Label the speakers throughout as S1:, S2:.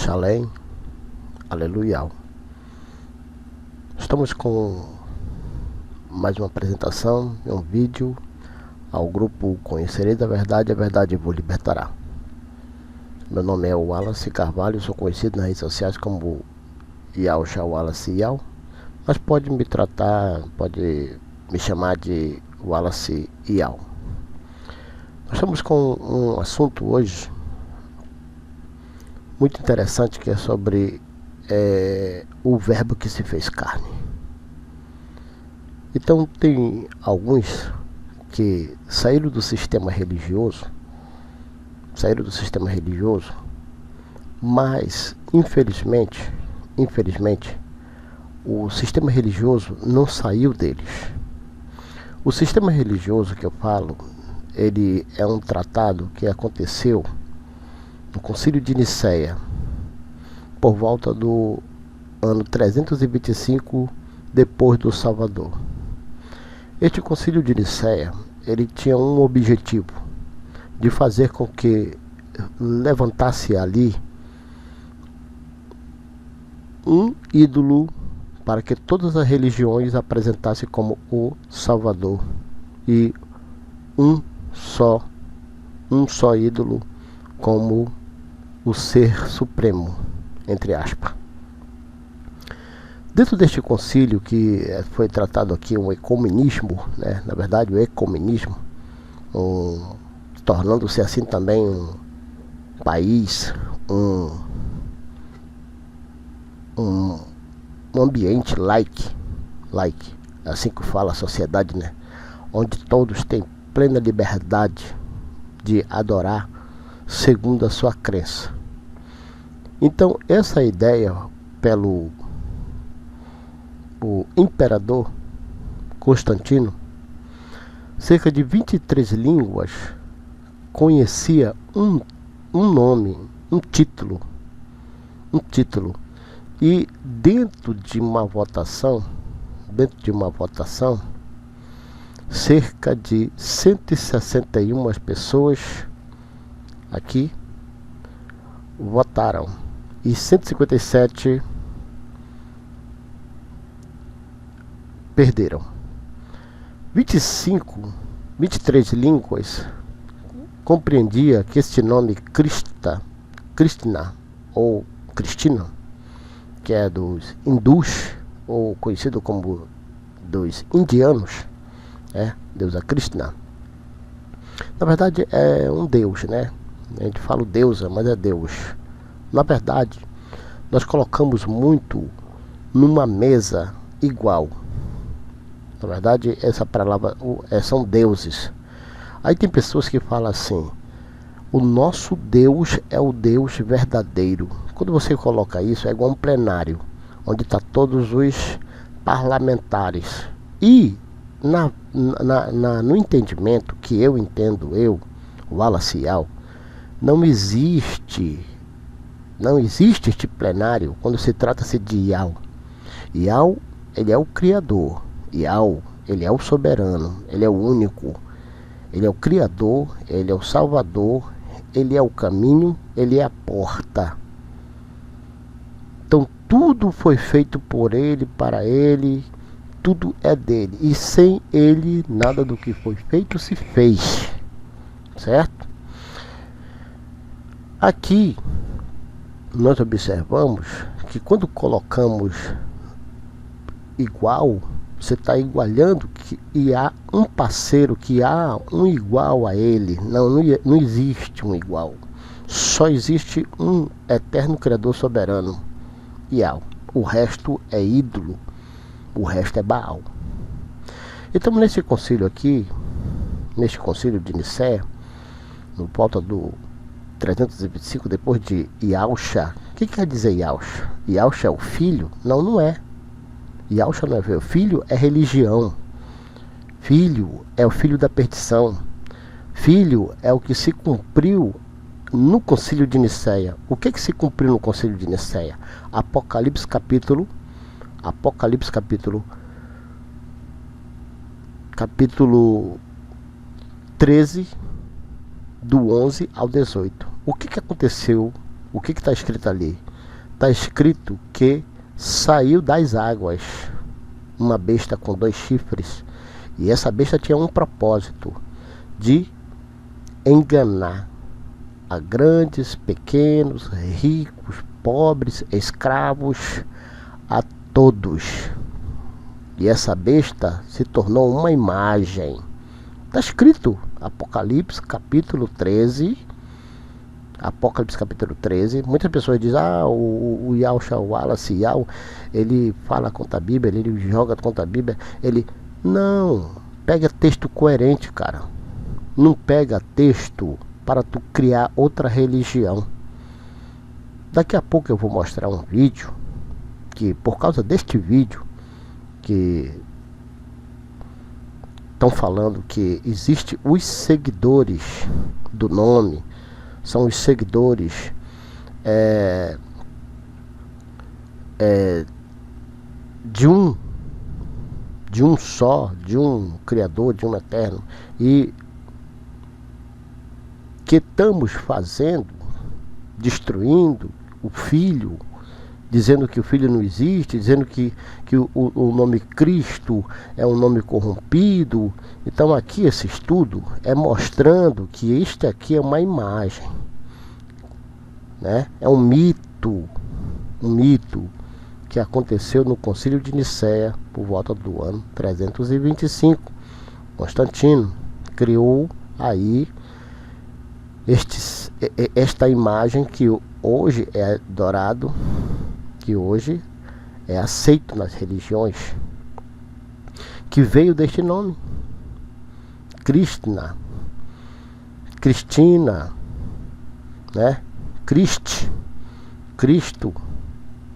S1: Shalem, aleluia. Estamos com mais uma apresentação, um vídeo ao grupo Conhecerei da Verdade, a Verdade vos libertará. Meu nome é Wallace Carvalho, sou conhecido nas redes sociais como Yausha Wallace Yau, mas pode me chamar de Wallace Yau. Nós estamos com um assunto hoje muito interessante, que é sobre o verbo que se fez carne. Então tem alguns que saíram do sistema religioso, mas infelizmente o sistema religioso não saiu deles. O sistema religioso que eu falo, ele é um tratado que aconteceu no Concílio de Nicéia, por volta do ano 325 depois do Salvador. Este Concílio de Nicéia, ele tinha um objetivo, de fazer com que levantasse ali um ídolo para que todas as religiões apresentassem como o Salvador, e um só ídolo como o ser supremo, entre aspas. Dentro deste concílio, que foi tratado aqui um ecumenismo, né? Na verdade o ecumenismo, tornando-se assim também um país, um ambiente like, assim que fala a sociedade, né? Onde todos têm plena liberdade de adorar segundo a sua crença. Então essa ideia pelo o imperador Constantino, cerca de 23 línguas, conhecia um nome, um título, e dentro de uma votação, cerca de 161 pessoas aqui votaram, e 157 perderam. 23 línguas compreendia que este nome Krishna ou Cristina, que é dos hindus, ou conhecido como dos indianos, deusa Krishna. Na verdade é um deus, né? A gente fala deusa, mas é Deus. Na verdade, nós colocamos muito numa mesa igual. Na verdade, essa palavra são deuses. Aí tem pessoas que falam assim: o nosso Deus é o Deus verdadeiro. Quando você coloca isso, é igual um plenário, onde está todos os parlamentares. E no entendimento que eu entendo, Wallace Yau, não existe este plenário quando se trata-se de Yau. Yau, ele é o Criador. Yau, ele é o soberano, ele é o único, ele é o Criador, ele é o Salvador, ele é o caminho, ele é a porta. Então tudo foi feito por ele, para ele, tudo é dele, e sem ele nada do que foi feito se fez, certo? Aqui nós observamos que quando colocamos igual, você está igualando e há um parceiro, que há um igual a ele. Não existe um igual. Só existe um eterno Criador soberano, Yau. O resto é ídolo, o resto é Baal. Então nesse concílio aqui, neste concílio de Nicéia, no volta do 325 depois de Yausha. O que quer dizer Yausha? Yausha é o filho? Não é. Yausha não é filho. Filho é religião. Filho é o filho da perdição. Filho é o que se cumpriu no Concílio de Nicéia. O que se cumpriu no Concílio de Nicéia? Apocalipse capítulo 13, do 11 ao 18. O que aconteceu? O que está escrito ali? está escrito que saiu das águas uma besta com 2 chifres. E essa besta tinha um propósito: de enganar a grandes, pequenos, ricos, pobres, escravos, a todos. E essa besta se tornou uma imagem. Está escrito, Apocalipse capítulo 13. Apocalipse capítulo 13. Muitas pessoas dizem, o Yahshua Wallace, ele fala contra a Bíblia, ele joga contra a Bíblia. Não, pega texto coerente, cara. Não pega texto para tu criar outra religião. Daqui a pouco eu vou mostrar um vídeo que, por causa deste vídeo, que estão falando que existe os seguidores do nome, são os seguidores de um só, de um Criador, de um Eterno, e que estamos fazendo, destruindo o Filho, dizendo que o Filho não existe, dizendo que o nome Cristo é um nome corrompido. Então aqui esse estudo é mostrando que este aqui é uma imagem, né? É um mito que aconteceu no Concílio de Nicéia por volta do ano 325. Constantino criou aí esta imagem que hoje é adorado, que hoje é aceito nas religiões, que veio deste nome, Cristina, né? Cristo,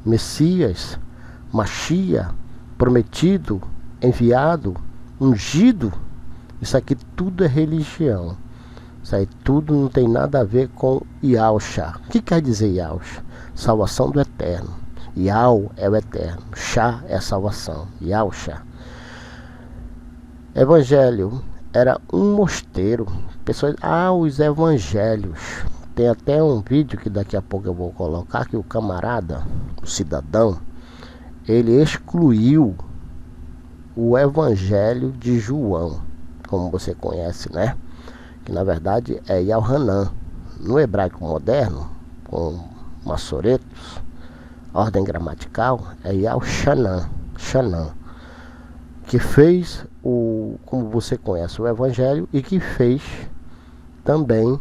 S1: Messias, Machia, prometido, enviado, ungido. Isso aqui tudo é religião. Isso aí tudo não tem nada a ver com Yahshua. O que quer dizer Yahshua? Salvação do Eterno. Yah é o Eterno, Shah é a salvação, Yahshua. Evangelho era um mosteiro. Pessoas, os evangelhos. Tem até um vídeo que daqui a pouco eu vou colocar, que o camarada, o cidadão, ele excluiu o Evangelho de João, como você conhece, né? Que na verdade é Yohanan. No hebraico moderno, com maçoretos, ordem gramatical, é Yahshanan, que fez como você conhece, o Evangelho, e que fez também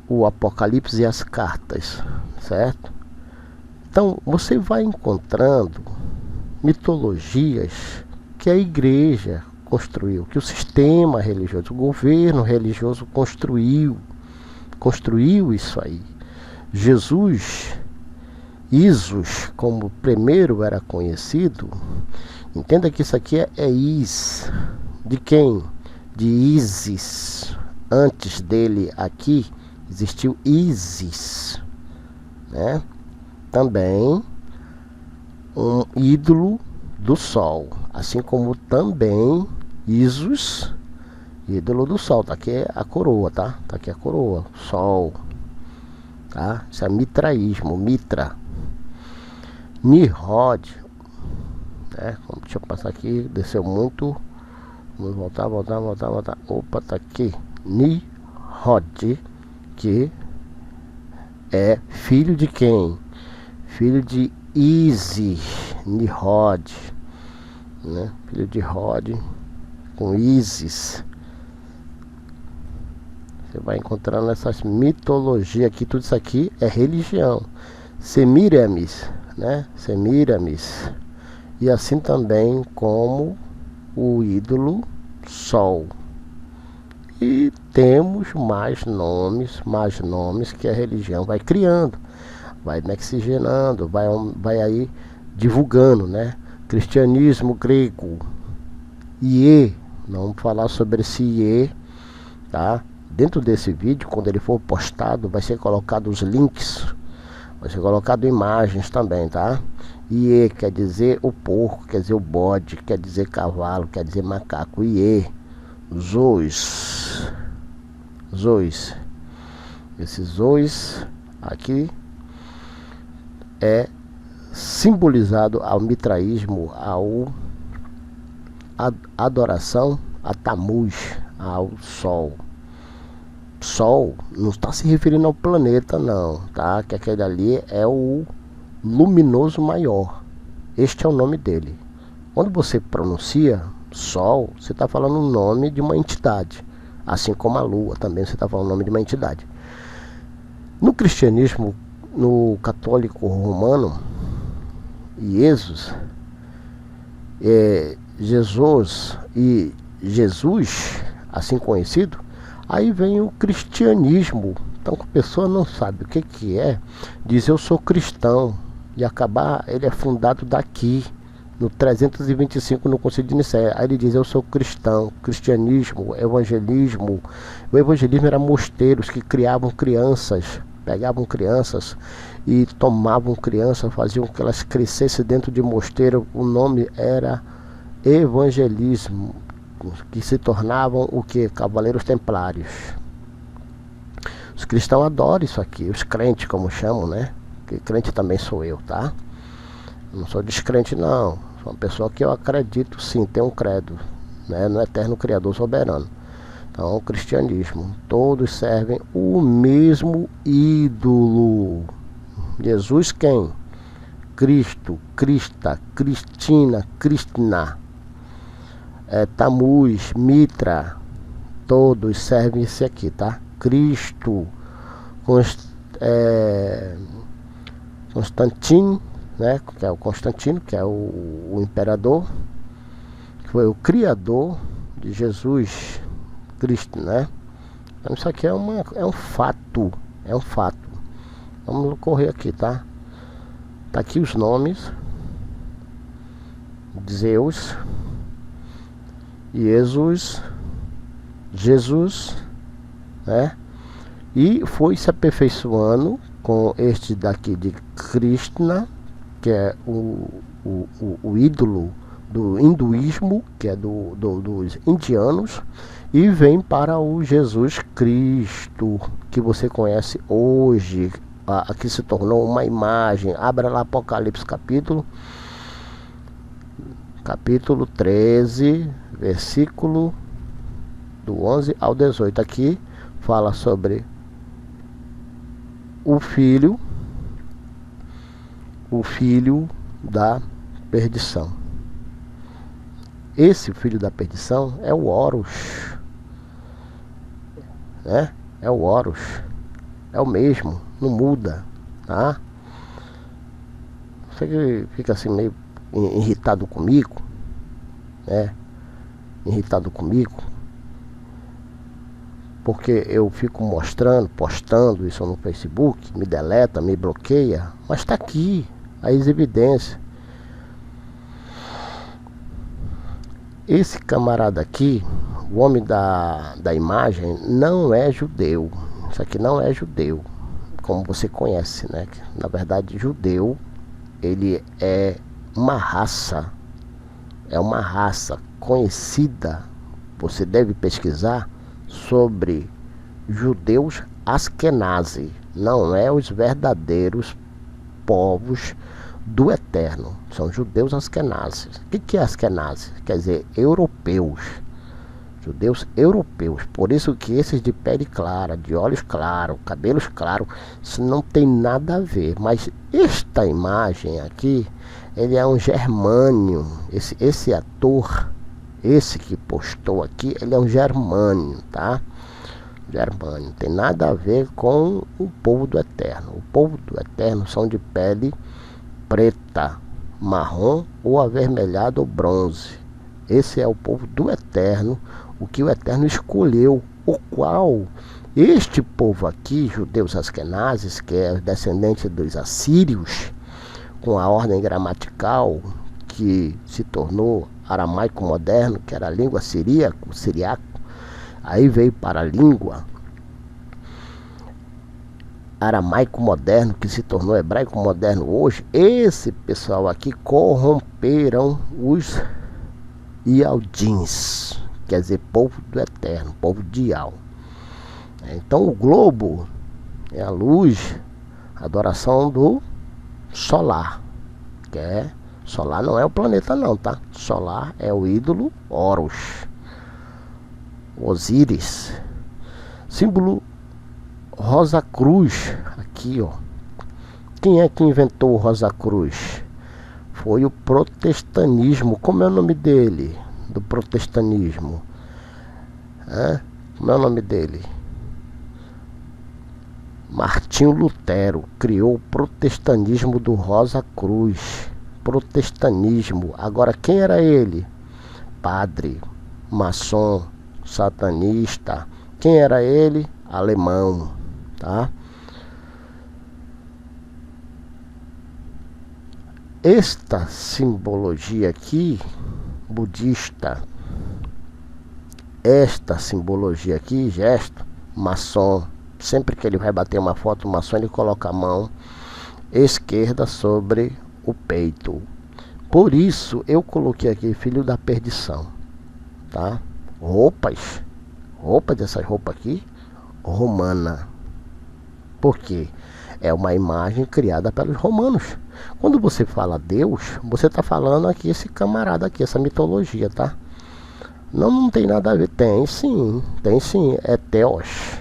S1: o Apocalipse e as cartas, certo? Então você vai encontrando mitologias que a igreja construiu, que o sistema religioso, o governo religioso construiu isso aí. Jesus, como primeiro era conhecido, entenda que isso aqui é de quem? De Ísis. Antes dele aqui existiu Ísis, né? Também um ídolo do sol, assim como também Isus, ídolo do sol. Tá aqui a coroa, tá? Tá aqui a coroa, sol, tá? Isso é mitraísmo, Mitra. Nimrod, né? Deixa eu passar aqui, desceu muito. Vamos voltar. Opa, tá aqui. Nimrod, que é filho de quem? Filho de Ísis, Nimrod, né? Filho de Rod com Ísis. Você vai encontrando essas mitologias aqui, tudo isso aqui é religião. Semíramis, né? Semíramis. E assim também como o ídolo Sol. E temos mais nomes que a religião vai criando, vai mixigenando, vai aí divulgando, né? Cristianismo grego, Iê, vamos falar sobre esse Iê, tá? Dentro desse vídeo, quando ele for postado, vai ser colocado os links, vai ser colocado imagens também, tá? Iê quer dizer o porco, quer dizer o bode, quer dizer cavalo, quer dizer macaco. Iê, Zeus, Esse Zois aqui é simbolizado ao mitraísmo, adoração a Tammuz, ao Sol. Sol não está se referindo ao planeta não, tá? Que aquele ali é o luminoso maior. Este é o nome dele. Quando você pronuncia Sol, você está falando o nome de uma entidade. Assim como a Lua, também você está falando o nome de uma entidade. No cristianismo, no católico romano, Jesus, Jesus, assim conhecido, aí vem o cristianismo. Então a pessoa não sabe o que é, diz eu sou cristão, e acabar, ele é fundado daqui, no 325 no Concílio de Nicéia. Aí ele diz eu sou cristão, cristianismo, evangelismo. O evangelismo era mosteiros que criavam crianças, pegavam crianças e tomavam crianças, faziam que elas crescessem dentro de mosteiro. O nome era evangelismo, que se tornavam o que? Cavaleiros templários. Os cristãos adoram isso aqui, os crentes como chamam, né? Que crente também sou eu, tá? Não sou descrente não, sou uma pessoa que eu acredito sim, tenho um credo, né? No eterno Criador soberano. Então o cristianismo, todos servem o mesmo ídolo. Jesus quem? Cristo, Crista, Cristina, Cristina, Tammuz, Mitra, todos servem esse aqui, tá? Cristo, Constantino, né? Que é o Constantino, que é o imperador, que foi o criador de Jesus Cristo, né? Então isso aqui é um fato, é um fato. Vamos correr aqui, tá? Tá aqui os nomes: Zeus, Jesus, né? E foi se aperfeiçoando com este daqui de Krishna, que é o ídolo do hinduísmo, que é dos indianos, e vem para o Jesus Cristo, que você conhece hoje. Aqui se tornou uma imagem. Abra lá Apocalipse capítulo 13, versículo do 11 ao 18. Aqui fala sobre o filho da perdição. Esse filho da perdição é o Horus, né? É o Horus, é o mesmo, não muda, tá? Você que fica assim meio irritado comigo, né? Irritado comigo, porque eu fico postando isso no Facebook, me deleta, me bloqueia, mas está aqui as evidências. Esse camarada aqui, o homem da imagem, não é judeu. Isso aqui não é judeu, como você conhece, né? Na verdade, judeu, ele é uma raça conhecida. Você deve pesquisar sobre judeus Askenazi, não é os verdadeiros povos do Eterno, são judeus Askenazi. O que é Askenazi? Quer dizer, europeus, judeus europeus. Por isso que esses de pele clara, de olhos claros, cabelos claros, isso não tem nada a ver. Mas esta imagem aqui, ele é um germânio. Esse ator, esse que postou aqui, ele é um germânio, tá? Germânio, não tem nada a ver com o povo do Eterno. O povo do Eterno são de pele preta, marrom ou avermelhado ou bronze. Esse é o povo do Eterno, o que o Eterno escolheu, o qual este povo aqui, judeus askenazes, que é descendente dos assírios, com a ordem gramatical que se tornou aramaico moderno, que era a língua siriaco, aí veio para a língua aramaico moderno, que se tornou hebraico moderno hoje. Esse pessoal aqui corromperam os Ialdins, quer dizer, povo do Eterno, povo de Ial. Então o globo É a luz, a adoração do solar, que é, solar não é o planeta não, tá? Solar é o ídolo Horus, Osíris. Símbolo Rosa Cruz, aqui ó. Quem é que inventou o Rosa Cruz? Foi o protestantismo. Como é o nome dele? Do protestantismo? Como é o nome dele? Martinho Lutero criou o protestantismo do Rosa Cruz. Protestantismo. Agora, quem era ele? Padre, maçom, satanista. Quem era ele? Alemão, tá? Esta simbologia aqui, budista, esta simbologia aqui, gesto, maçom, sempre que ele vai bater uma foto maçom, ele coloca a mão esquerda sobre o peito. Por isso eu coloquei aqui filho da perdição, tá? Roupas dessas roupas aqui, romana. Por quê? É uma imagem criada pelos romanos. Quando você fala Deus, você está falando aqui esse camarada aqui, essa mitologia, tá? Não tem nada a ver. Tem sim, é Theos.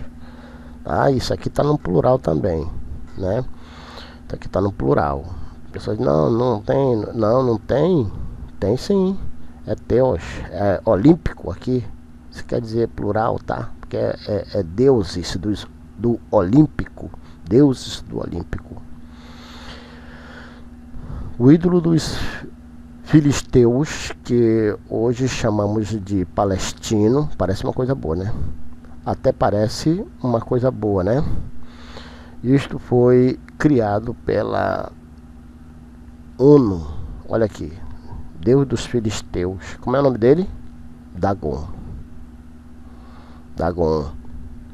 S1: Tá? Isso aqui está no plural também, né? Isso aqui está no plural. Pessoas, não tem. Tem sim, é Theos, é olímpico aqui. Isso quer dizer plural, tá? Porque é deuses do olímpico. Deuses do olímpico. O ídolo dos filisteus, que hoje chamamos de palestino, parece uma coisa boa, né? Até parece uma coisa boa, né? Isto foi criado pela ONU. Olha aqui. Deus dos filisteus. Como é o nome dele? Dagon. Dagon.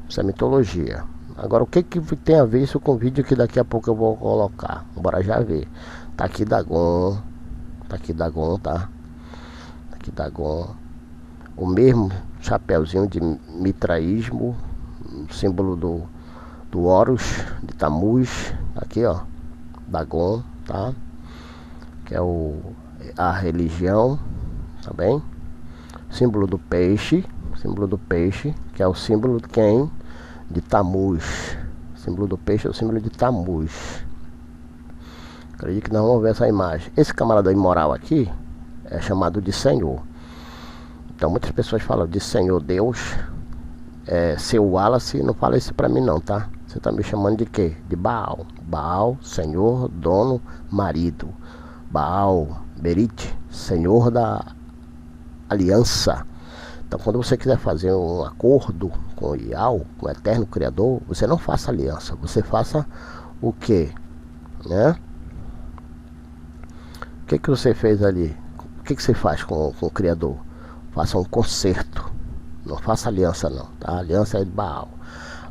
S1: Isso é mitologia. Agora, o que tem a ver isso com o vídeo que daqui a pouco eu vou colocar? Bora já ver. Tá aqui Dagon. Tá aqui Dagon, tá? Tá aqui Dagon. O mesmo chapéuzinho de mitraísmo. Símbolo do Horus, de Tamuz. Aqui, ó. Dagon, tá? Que é a religião. Tá bem? Símbolo do peixe. Símbolo do peixe. Que é o símbolo de quem? De Tamuz. O símbolo do peixe é o símbolo de Tamuz. Acredito que nós vamos ver essa imagem. Esse camarada imoral aqui é chamado de Senhor. Então muitas pessoas falam de Senhor Deus. Seu Wallace, não fala isso pra mim não, tá? Você tá me chamando de quê? De Baal. Baal, Senhor, dono, marido. Baal, Berit, Senhor da aliança. Então quando você quiser fazer um acordo com o Ial, com o eterno Criador, você não faça aliança, você faça o quê? Né? O que você fez ali? O que você faz com o Criador? Faça um concerto, não faça aliança não, tá? A aliança é de Baal.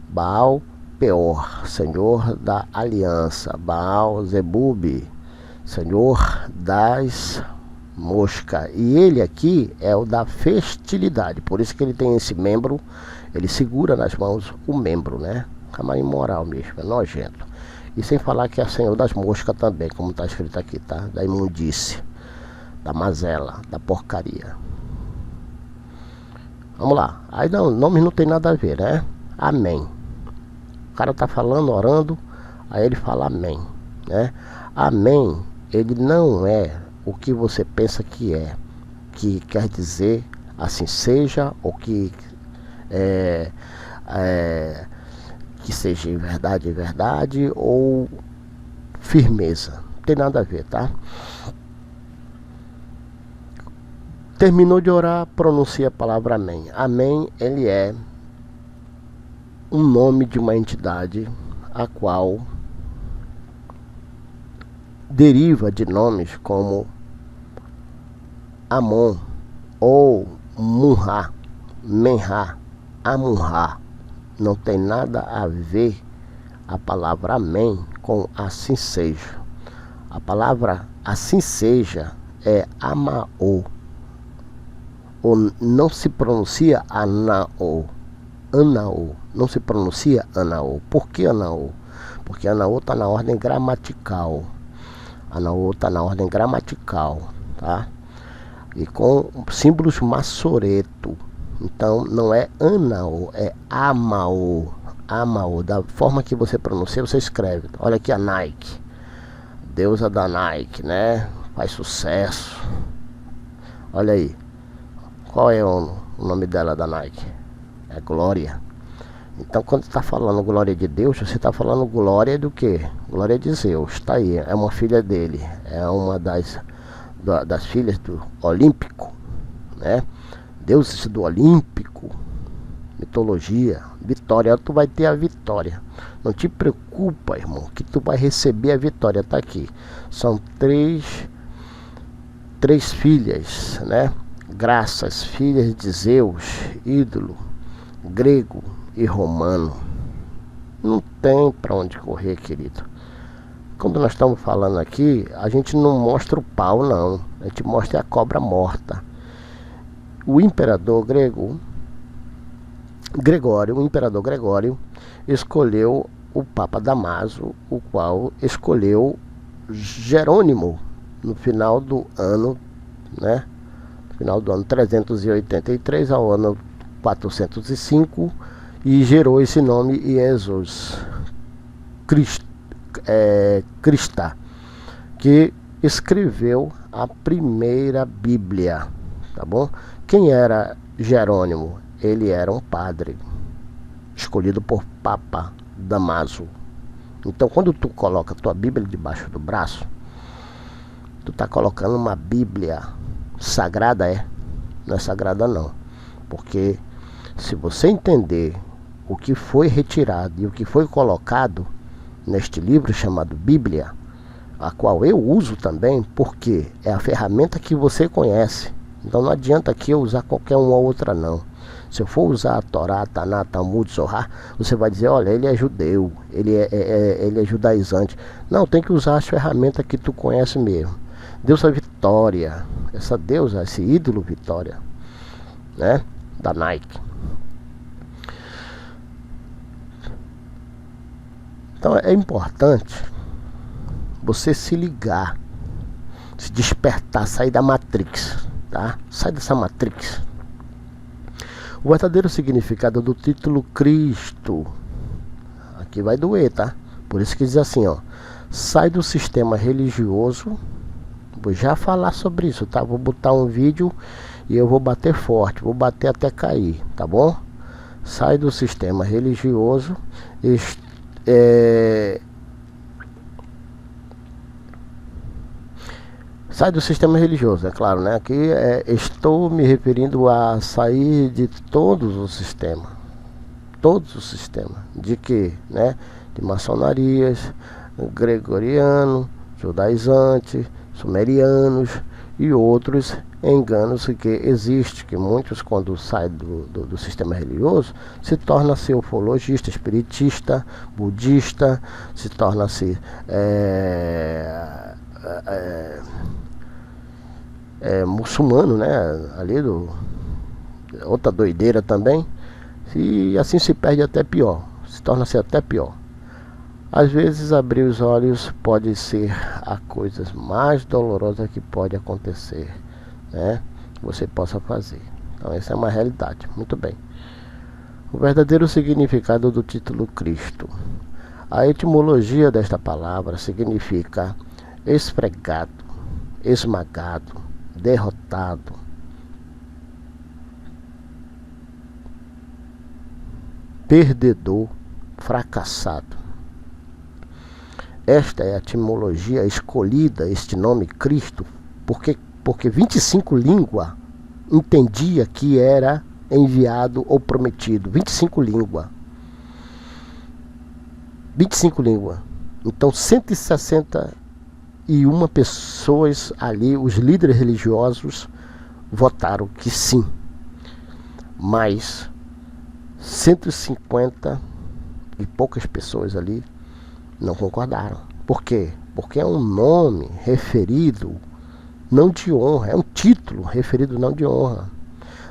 S1: Baal Peor, Senhor da aliança. Baal Zebub, Senhor das mosca. E ele aqui é o da fertilidade. Por isso que ele tem esse membro. Ele segura nas mãos o membro, né? Camarada imoral mesmo, é nojento. E sem falar que é Senhor das moscas também, como está escrito aqui, tá? Da imundície, da mazela, da porcaria. Vamos lá. Aí não, nome não tem nada a ver, né? Amém. O cara tá falando, orando, aí ele fala amém, né? Amém, ele não é o que você pensa que é, que quer dizer assim seja, ou que que seja em verdade, ou firmeza. Não tem nada a ver, tá? Terminou de orar, pronuncia a palavra amém. Amém, ele é um nome de uma entidade a qual deriva de nomes como Amon ou Munra, Menra, Amunra. Não tem nada a ver a palavra amém com assim seja. A palavra assim seja é Amaô. Ou não se pronuncia Anaô. Anaô. Não se pronuncia Anaô. Por que Anaô? Porque Anaô está na ordem gramatical. Anaô está na ordem gramatical, tá? E com símbolos maçoreto. Então não é Anaô, é Amaô. Amaô, da forma que você pronuncia, você escreve. Olha aqui a Nike, deusa da Nike, né? Faz sucesso. Olha aí. Qual é o nome dela da Nike? É Glória. Então quando está falando glória de Deus, você está falando glória do quê? Glória de Zeus. Tá aí, é uma filha dele. É uma das filhas do Olímpico, né? Deuses do Olímpico. Mitologia, vitória, tu vai ter a vitória. Não te preocupa, irmão, que tu vai receber a vitória. Tá aqui. São três filhas, né? Graças, filhas de Zeus, ídolo grego e romano. Não tem para onde correr, querido. Quando nós estamos falando aqui, a gente não mostra o pau, não. A gente mostra a cobra morta. O imperador Gregório escolheu o Papa Damaso, o qual escolheu Jerônimo no final do ano, né? No final do ano 383 ao ano 405, e gerou esse nome Jesus Crista, que escreveu a primeira Bíblia, tá bom? Quem era Jerônimo? Ele era um padre escolhido por Papa Damaso. Então quando tu coloca tua Bíblia debaixo do braço, tu tá colocando uma Bíblia sagrada, não é sagrada não, porque se você entender o que foi retirado e o que foi colocado neste livro chamado Bíblia, a qual eu uso também, porque é a ferramenta que você conhece. Então não adianta aqui eu usar qualquer uma ou outra não. Se eu for usar a Torá, Taná, Talmud, Zohar, você vai dizer, olha, ele é judeu, ele é judaizante. Não, tem que usar as ferramentas que tu conhece mesmo. Deusa Vitória, essa deusa, esse ídolo Vitória, né, da Nike. Então é importante você se ligar, se despertar, sair da Matrix, tá? Sai dessa Matrix. O verdadeiro significado do título Cristo, aqui vai doer, tá? Por isso que diz assim, ó, sai do sistema religioso. Vou já falar sobre isso, tá? Vou botar um vídeo e eu vou bater forte, vou bater até cair, tá bom? Sai do sistema religioso, sai do sistema religioso, é claro, né? Aqui estou me referindo a sair de todos os sistemas. Todos os sistemas. De que? Né? De maçonarias, gregoriano, judaizante, sumerianos e outros enganos que existem, que muitos quando saem do sistema religioso se torna-se ufologista, espiritista, budista, se torna-se muçulmano, né? Ali outra doideira também, e assim se perde até pior, se torna-se até pior. Às vezes abrir os olhos pode ser a coisa mais dolorosa que pode acontecer, né? Que você possa fazer. Então essa é uma realidade. Muito bem. O verdadeiro significado do título Cristo. A etimologia desta palavra significa esfregado, esmagado, derrotado, perdedor, fracassado. Esta é a etimologia escolhida, este nome Cristo, porque 25 línguas entendia que era enviado ou prometido. 25 línguas. 25 línguas. Então 161 pessoas ali, os líderes religiosos, votaram que sim. Mas 150 e poucas pessoas ali não concordaram. Por quê? Porque é um nome referido não de honra, é um título referido não de honra.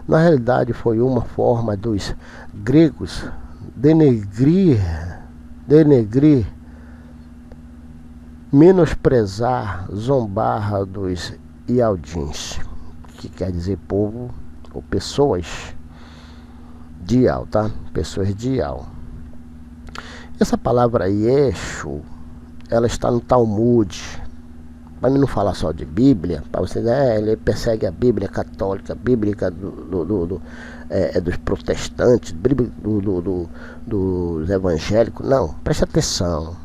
S1: Na realidade foi uma forma dos gregos denegrir, menosprezar, zombar dos Ialdins, que quer dizer povo ou pessoas de Ial, tá? Pessoas de Ial. Essa palavra Yeshu, ela está no Talmud. Para mim não falar só de Bíblia, para você dizer, ele persegue a Bíblia católica, a Bíblia dos protestantes, dos evangélicos. Não, preste atenção.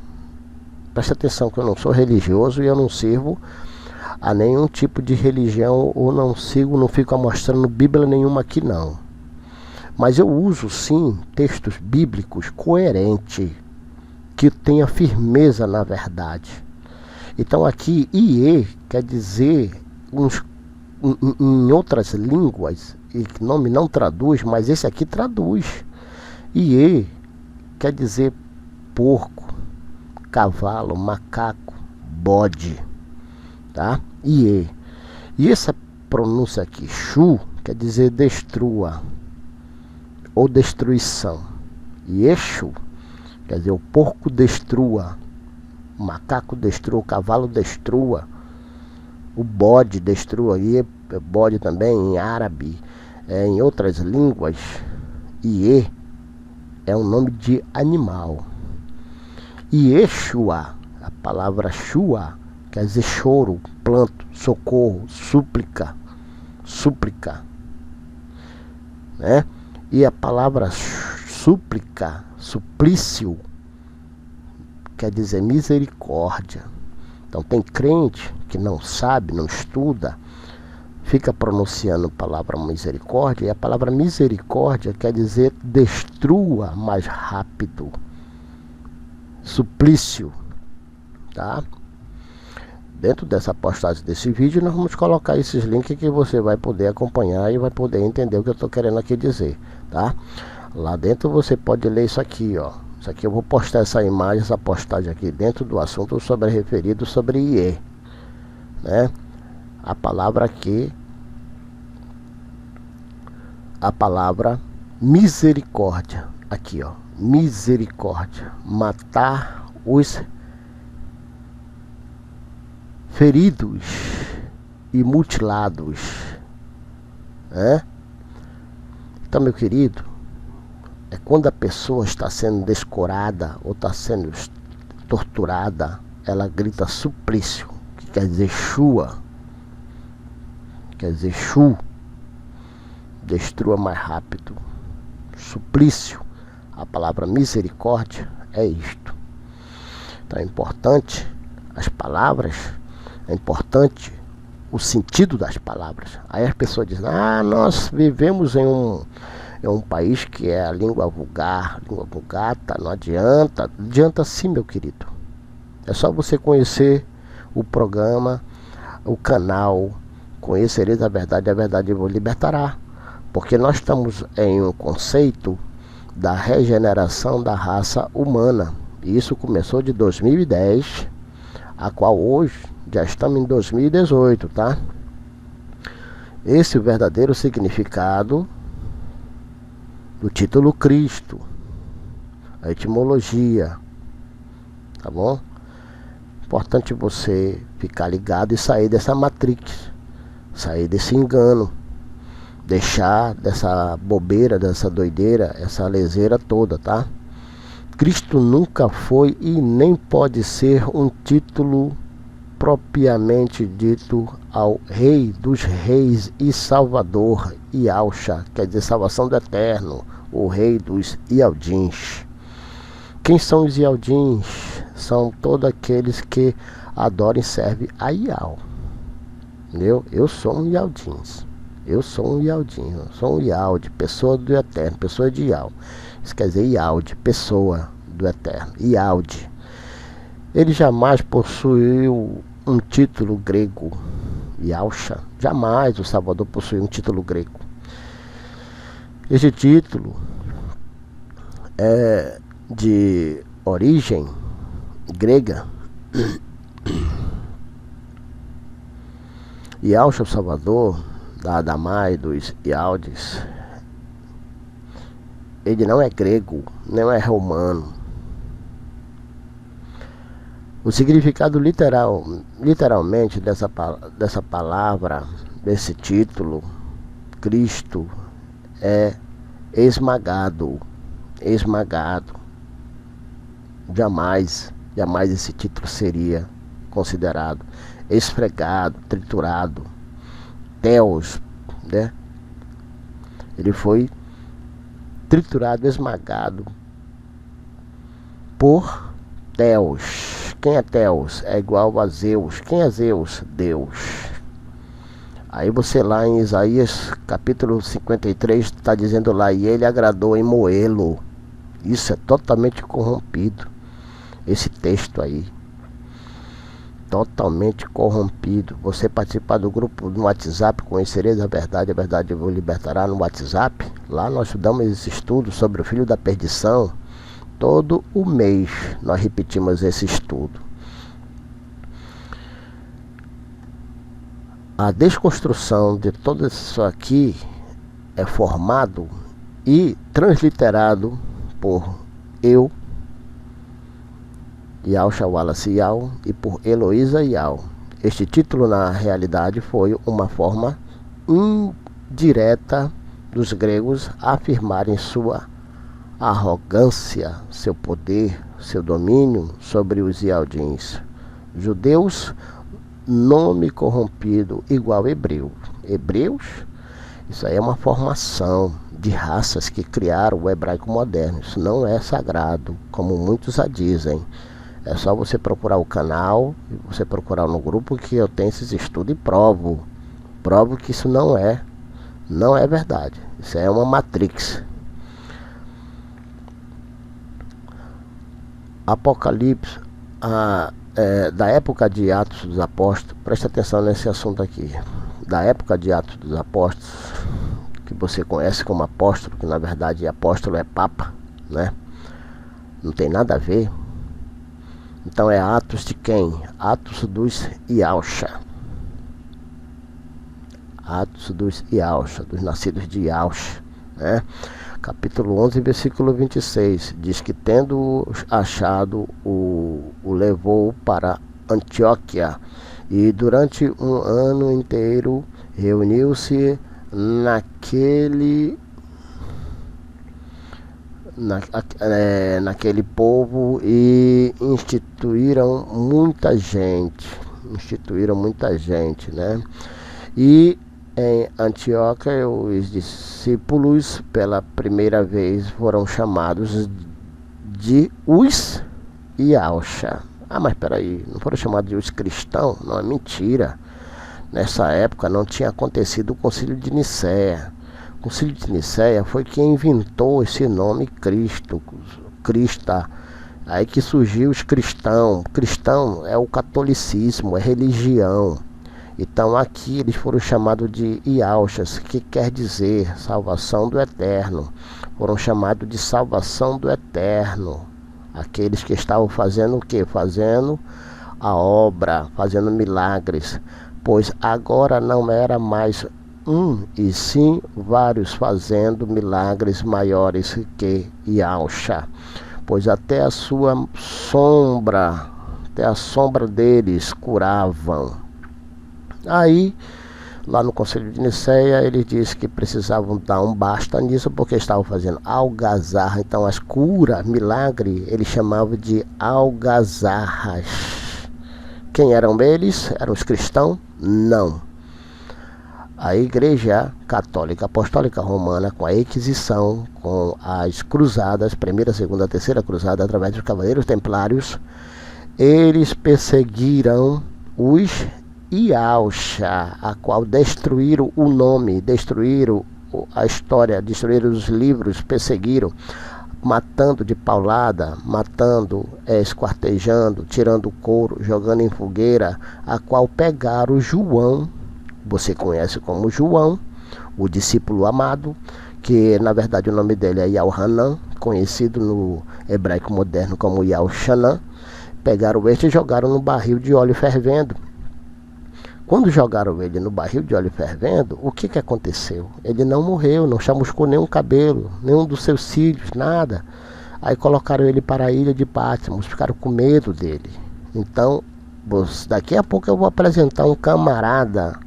S1: Preste atenção que eu não sou religioso e eu não sirvo a nenhum tipo de religião, ou não fico mostrando Bíblia nenhuma aqui não. Mas eu uso sim textos bíblicos coerentes, que tenha firmeza na verdade. Então aqui, Ie quer dizer, em outras línguas, e que nome não traduz, mas esse aqui traduz. Ie quer dizer porco, cavalo, macaco, bode, tá? Ie. E essa pronúncia aqui, Shu, quer dizer destrua, ou destruição. Yeshu quer dizer o porco destrua, o macaco destrua, o cavalo destrua, o bode destrua. E bode também em árabe, em outras línguas, Ie é um nome de animal. Yeshua, a palavra Shua, quer dizer choro, planto, socorro, súplica, né? E a palavra súplica, suplício, quer dizer misericórdia. Então tem crente que não sabe, não estuda, fica pronunciando a palavra misericórdia, e a palavra misericórdia quer dizer destrua mais rápido, suplício, tá? Dentro dessa postagem desse vídeo nós vamos colocar esses links que você vai poder acompanhar e vai poder entender o que eu estou querendo aqui dizer, tá? Lá dentro você pode ler isso aqui, ó. Isso aqui eu vou postar essa imagem, essa postagem aqui dentro do assunto referido sobre Ie, né? A palavra aqui, a palavra misericórdia, aqui ó, misericórdia, matar os feridos e mutilados, né? Então, meu querido, é quando a pessoa está sendo descorada ou está sendo torturada, ela grita suplício, que quer dizer Shua, quer dizer Shu, destrua mais rápido. Suplício, a palavra misericórdia é isto. Então é importante as palavras, é importante o sentido das palavras. Aí as pessoas dizem, nós vivemos em um país que é a língua vulgar, tá, não adianta. Adianta sim, meu querido. É só você conhecer o programa, o canal, conhecereis a verdade vos libertará. Porque nós estamos em um conceito da regeneração da raça humana. E isso começou de 2010, a qual hoje já estamos em 2018, tá? Esse é o verdadeiro significado do título Cristo, a etimologia, tá bom? Importante você ficar ligado e sair dessa matrix, sair desse engano, deixar dessa bobeira, dessa doideira, essa leseira toda, tá? Cristo nunca foi e nem pode ser um título propriamente dito ao Rei dos Reis e Salvador, Yahshua, quer dizer salvação do eterno, o Rei dos Ialdins. Quem são os Ialdins? São todos aqueles que adoram e servem a Ial. Entendeu? Eu sou um Ialdins. Eu sou um Ialdin, eu sou um Ialde, pessoa do eterno, pessoa de Ial. Isso quer dizer Ialde, pessoa do eterno, Ialde. Ele jamais possuiu um título grego, Yahshua. Jamais o Salvador possuiu um título grego. Este título é de origem grega. Yahshua, o Salvador, da Adamai, dos Ialdes, ele não é grego, não é romano. O significado literalmente dessa palavra, desse título, Cristo, é esmagado, esmagado. Jamais esse título seria considerado. Esfregado, triturado. Theos, né? Ele foi triturado, esmagado por Theos. Quem é Theos? É igual a Zeus. Quem é Zeus? Deus. Aí você lá em Isaías capítulo 53 está dizendo lá, e ele agradou em moê-lo. Isso é totalmente corrompido. Esse texto aí. Totalmente corrompido. Você participar do grupo no WhatsApp, Conhecereis a verdade vos libertará no WhatsApp. Lá nós estudamos esse estudo sobre o filho da perdição. Todo o mês nós repetimos esse estudo. A desconstrução de tudo isso aqui é formado e transliterado por eu, Yalcha Wallace Yal, e por Heloísa Yal. Este título, na realidade, foi uma forma indireta dos gregos afirmarem sua arrogância, seu poder, seu domínio sobre os Ialdins. Judeus, nome corrompido igual hebreu. Hebreus, isso aí é uma formação de raças que criaram o hebraico moderno. Isso não é sagrado, como muitos a dizem. É só você procurar o canal, você procurar no grupo que eu tenho esses estudos e provo que isso não é verdade. Isso é uma matrix. Apocalipse, da época de Atos dos Apóstolos, presta atenção nesse assunto aqui. Da época de Atos dos Apóstolos, que você conhece como apóstolo, que na verdade apóstolo é papa, né? Não tem nada a ver. Então é Atos de quem? Atos dos Yalcha. Atos dos Yalcha, dos nascidos de Yalcha, né? Capítulo 11, versículo 26, diz que tendo achado, o levou para Antioquia, e durante um ano inteiro reuniu-se naquele povo e instituíram muita gente, né? E em Antioquia, os discípulos pela primeira vez foram chamados de os Yalcha. Ah, mas peraí, não foram chamados de os cristãos? Não, é mentira. Nessa época não tinha acontecido o Concílio de Nicéia. O Concílio de Nicéia foi quem inventou esse nome Cristo, Crista. Aí que surgiu os cristãos. Cristão é o catolicismo, é religião. Então aqui eles foram chamados de Yalchas, que quer dizer salvação do eterno. Foram chamados de salvação do eterno. Aqueles que estavam fazendo o quê? Fazendo a obra, fazendo milagres. Pois agora não era mais um, e sim vários fazendo milagres maiores que Yalcha. Pois até a sombra deles curavam. Aí, lá no Conselho de Nicéia, ele disse que precisavam dar um basta nisso, porque estavam fazendo algazarra. Então, as curas, milagre, ele chamava de algazarras. Quem eram eles? Eram os cristãos? Não. A Igreja Católica Apostólica Romana, com a Inquisição, com as cruzadas, primeira, segunda, terceira cruzada, através dos Cavaleiros Templários, eles perseguiram os Yalcha, a qual destruíram o nome, destruíram a história, destruíram os livros, perseguiram, matando de paulada, matando, esquartejando, tirando o couro, jogando em fogueira, a qual pegaram João, você conhece como João, o discípulo amado, que na verdade o nome dele é Yahanan, conhecido no hebraico moderno como Yalchanan. Pegaram este e jogaram no barril de óleo fervendo. Quando jogaram ele no barril de óleo fervendo, o que aconteceu? Ele não morreu, não chamuscou nenhum cabelo, nenhum dos seus cílios, nada. Aí colocaram ele para a ilha de Patmos, ficaram com medo dele. Então, daqui a pouco eu vou apresentar um camarada,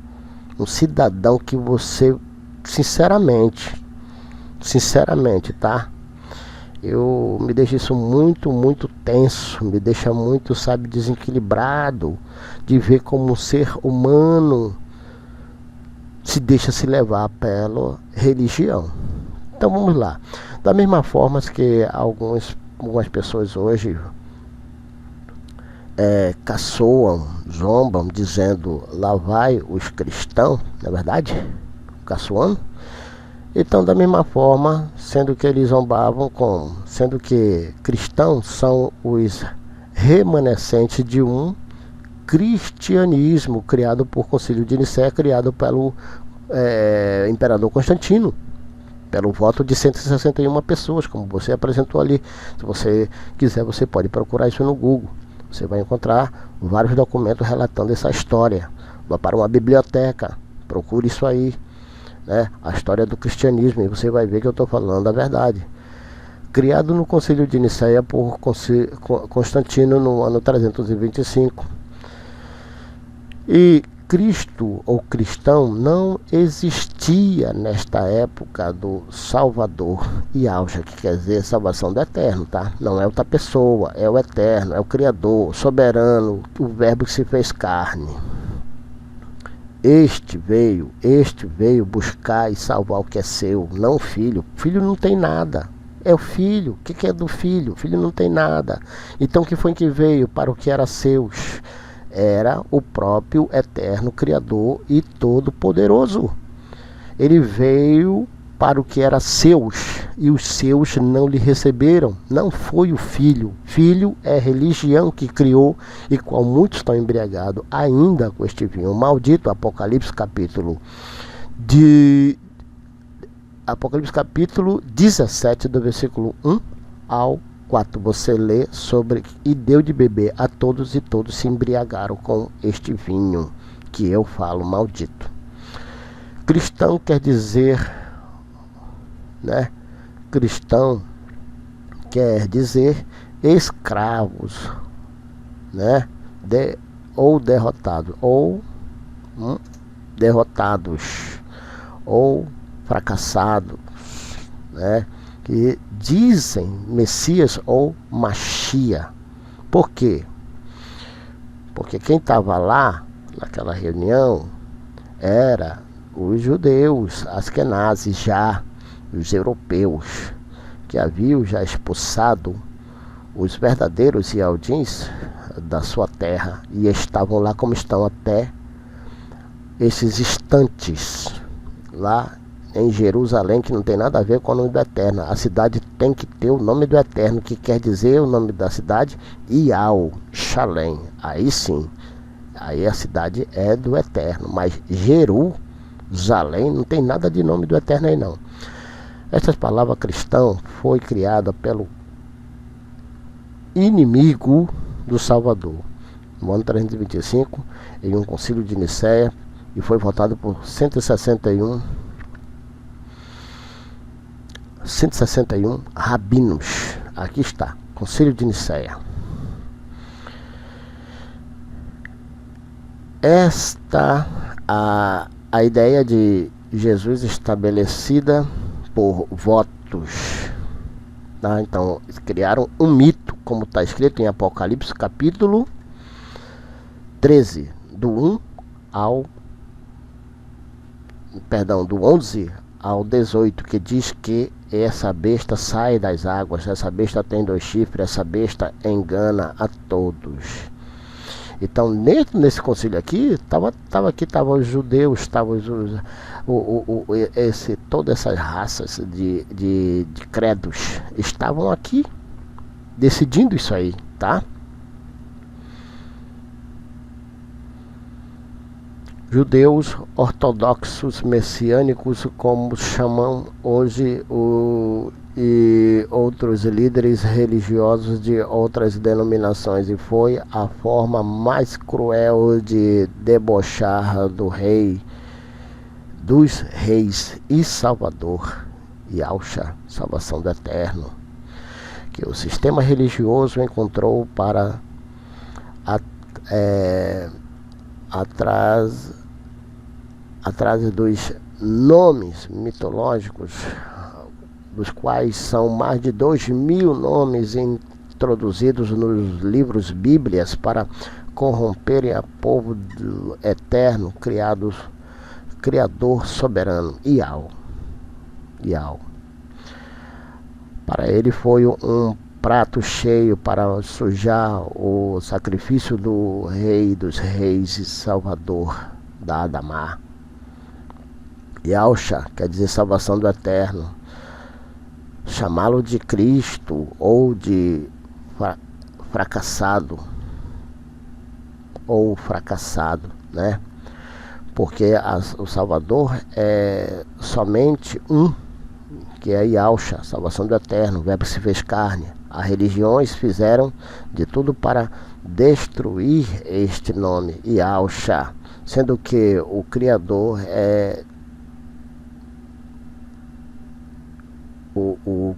S1: um cidadão que você, sinceramente, tá? Eu me deixa isso muito, muito tenso, me deixa muito, sabe, desequilibrado de ver como um ser humano se deixa se levar pela religião. Então vamos lá. Da mesma forma que algumas pessoas hoje caçoam, zombam, dizendo lá vai os cristãos, não é verdade? Caçoando. Então, da mesma forma, sendo que eles zombavam sendo que cristãos são os remanescentes de um cristianismo criado por Concílio de Nicéia, criado pelo imperador Constantino, pelo voto de 161 pessoas, como você apresentou ali. Se você quiser, você pode procurar isso no Google. Você vai encontrar vários documentos relatando essa história. Vá para uma biblioteca, procure isso aí, né? A história do cristianismo, e você vai ver que eu estou falando a verdade. Criado no Concílio de Nicéia por Constantino no ano 325. E Cristo ou cristão não existia nesta época do Salvador Yahshua, que quer dizer salvação do eterno, tá? Não é outra pessoa, é o eterno, é o Criador, soberano, o verbo que se fez carne. Este veio buscar e salvar o que é seu, não o filho. O filho não tem nada, é o filho. O que é do filho? O filho não tem nada. Então, que foi que veio para o que era seus? Era o próprio eterno Criador e Todo-Poderoso. Ele veio para o que era seus, e os seus não lhe receberam. Não foi o filho. Filho é religião que criou, e qual muitos estão embriagados ainda com este vinho maldito. Apocalipse capítulo 17, do versículo 1 ao 4, você lê sobre e deu de beber a todos, e todos se embriagaram com este vinho que eu falo maldito. Cristão quer dizer, né? Cristão quer dizer escravos, né? Ou derrotados, ou derrotados, ou fracassados, né? Que dizem Messias ou Machia. Por quê? Porque quem estava lá naquela reunião era os judeus, askenazes, já os europeus, que haviam já expulsado os verdadeiros Yaldins da sua terra, e estavam lá como estão até esses instantes lá em Jerusalém, que não tem nada a ver com o nome do Eterno. A cidade tem que ter o nome do Eterno, que quer dizer o nome da cidade, Ial, Shalem. Aí sim, aí a cidade é do Eterno, mas Jerusalém não tem nada de nome do Eterno aí não. Essas palavras cristão foi criada pelo inimigo do Salvador, no ano 325, em um concílio de Nicéia, e foi votado por 161 rabinos. Aqui está, Concílio de Nicéia. Esta a ideia de Jesus estabelecida por votos, tá? Então criaram um mito, como está escrito em Apocalipse capítulo 13, do 11 ao 18, que diz que essa besta sai das águas, essa besta tem 2 chifres, essa besta engana a todos. Então, nesse concílio aqui, tava os judeus, estavam todas essas raças de credos estavam aqui decidindo isso aí, tá? Judeus ortodoxos messiânicos, como chamam hoje e outros líderes religiosos de outras denominações, e foi a forma mais cruel de debochar do rei dos reis e Salvador, Yahshua, salvação do eterno, que o sistema religioso encontrou para atrás dos nomes mitológicos, dos quais são mais de 2.000 nomes introduzidos nos livros bíblias para corromperem a povo do eterno, Criador soberano, Yahweh. Para ele foi um prato cheio para sujar o sacrifício do Rei dos Reis e Salvador da Adamá. Yahshua quer dizer salvação do eterno. Chamá-lo de Cristo ou de fracassado, né? Porque o Salvador é somente um, que é Yahshua, salvação do eterno, o verbo se fez carne. As religiões fizeram de tudo para destruir este nome, Yahshua, sendo que o Criador é o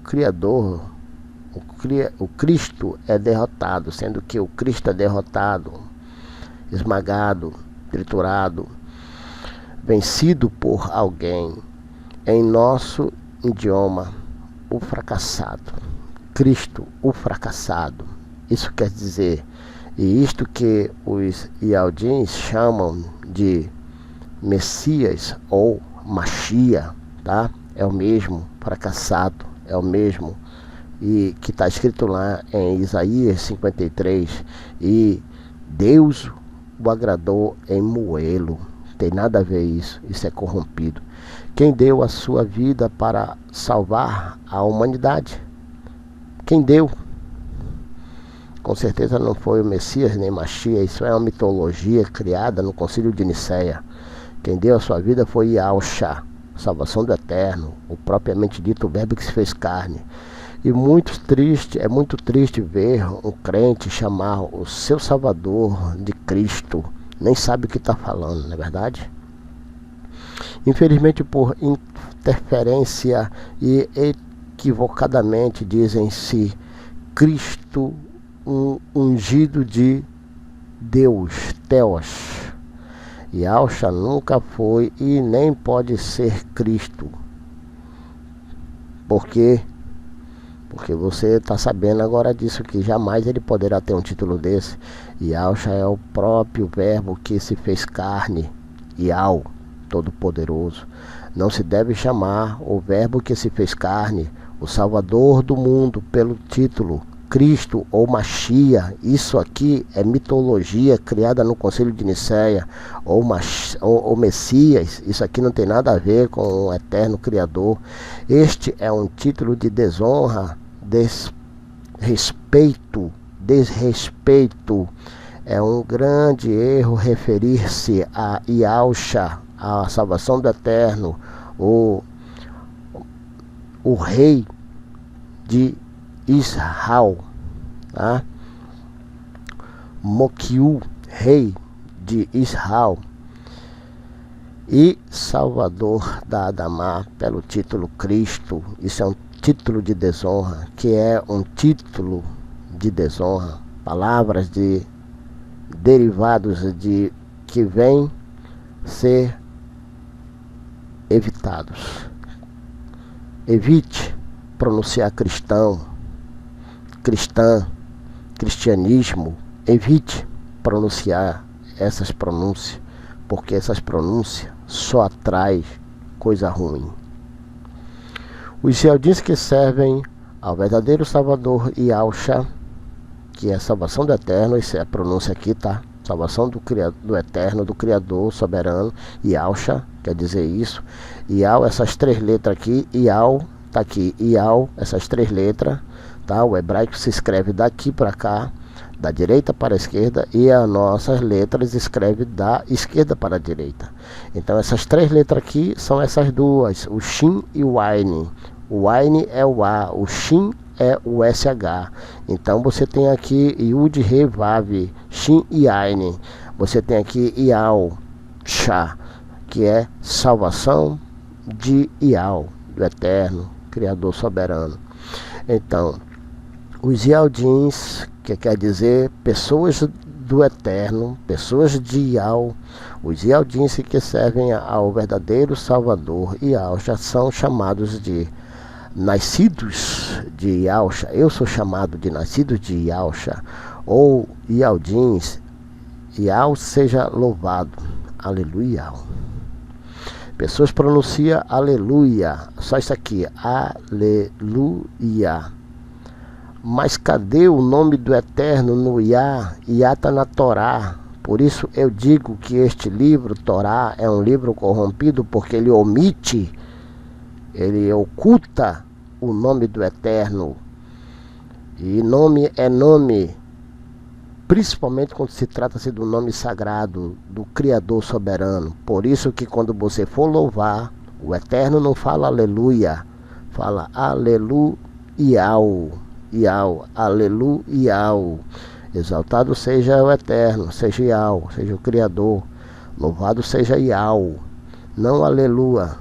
S1: Cristo é derrotado, sendo que o Cristo é derrotado, esmagado, triturado, vencido por alguém. Em nosso idioma, o fracassado. Cristo, o fracassado. Isso quer dizer, e isto que os Ialdins chamam de Messias ou Machia, tá? É o mesmo, fracassado, é o mesmo, e que está escrito lá em Isaías 53, e Deus o agradou em moê-lo. Tem nada a ver isso é corrompido. Quem deu a sua vida para salvar a humanidade? Quem deu? Com certeza não foi o Messias nem Machia, isso é uma mitologia criada no Concílio de Nicéia. Quem deu a sua vida foi Yahshua, salvação do eterno, o propriamente dito verbo que se fez carne. E é muito triste ver um crente chamar o seu Salvador de Cristo, nem sabe o que está falando, não é verdade? Infelizmente, por interferência e equivocadamente dizem-se Cristo, um ungido de Deus, Theos. Yahshua nunca foi e nem pode ser Cristo. Por quê? Porque você está sabendo agora disso, que jamais ele poderá ter um título desse. Yahshua é o próprio verbo que se fez carne, Yahweh, Todo-Poderoso. Não se deve chamar o verbo que se fez carne, o Salvador do mundo, pelo título Cristo ou Machia. Isso aqui é mitologia criada no Concílio de Nicéia, ou Messias. Isso aqui não tem nada a ver com o eterno Criador. Este é um título de desonra, desrespeito. É um grande erro referir-se a Yahshua, a salvação do eterno, o rei de Israel, tá? Mokiu, rei de Israel, e Salvador da Adamá pelo título Cristo. Isso é um título de desonra, que é um título de desonra. Palavras derivados de que vêm ser evitados. Evite pronunciar cristão, cristã, cristianismo. Evite pronunciar essas pronúncias, porque essas pronúncias só atraem coisa ruim. Os Ialdins que servem ao verdadeiro Salvador Yahshua, que é a salvação do eterno, essa é a pronúncia aqui, tá? Salvação do eterno, do Criador soberano, Yahshua, quer dizer isso. Yahweh, essas três letras aqui, Yahweh, tá aqui, Yahweh, essas três letras, tá? O hebraico se escreve daqui para cá, da direita para a esquerda, e as nossas letras escreve da esquerda para a direita. Então essas três letras aqui são essas duas, o Shin e o Ain. o Ain é o A, o Shin é o SH. Então você tem aqui Yud, Re, Vav, Shin e Ain. Você tem aqui Ial, Shá, que é salvação de Ial, do Eterno, Criador Soberano. Então, os Yaldins, que quer dizer pessoas do Eterno, pessoas de Ial, os Yaldins que servem ao verdadeiro Salvador Ial, já são chamados de nascidos de Yalcha. Eu sou chamado de nascidos de Yalcha, ou Yaldins. Ial seja louvado, aleluia. Pessoas pronunciam aleluia, só isso aqui, aleluia. Mas cadê o nome do Eterno no Iá? Iá está na Torá. Por isso eu digo que este livro, Torá, é um livro corrompido, porque ele omite, ele oculta o nome do Eterno. E nome é nome, principalmente quando se trata-se do nome sagrado do Criador Soberano. Por isso que quando você for louvar, o Eterno não fala aleluia, fala aleluia. Iau, aleluia. Exaltado seja o Eterno, seja Iau, seja o Criador. Louvado seja Iau, não aleluia,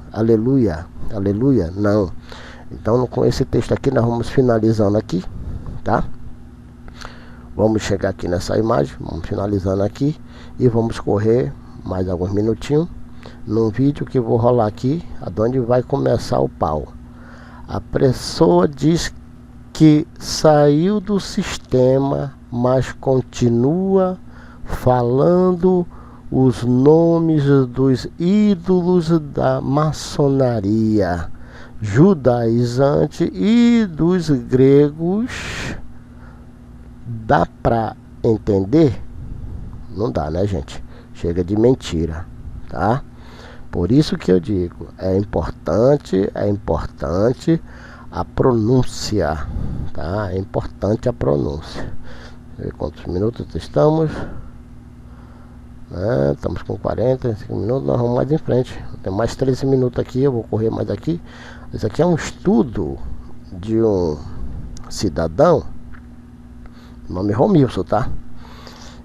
S1: não. Então com esse texto aqui nós vamos finalizando aqui, tá? Vamos chegar aqui nessa imagem, vamos finalizando aqui e vamos correr mais alguns minutinhos num vídeo que eu vou rolar aqui, aonde vai começar o pau. A pessoa diz que saiu do sistema, mas continua falando os nomes dos ídolos da maçonaria judaizante e dos gregos. Dá pra entender? Não dá, né, gente? Chega de mentira, tá? Por isso que eu digo, é importante a pronúncia, tá? É importante a pronúncia. Deixa eu ver quantos minutos estamos. Estamos com 45 minutos, nós vamos mais em frente. Tem mais 13 minutos aqui, eu vou correr mais aqui. Isso aqui é um estudo de um cidadão, nome Romilson, tá?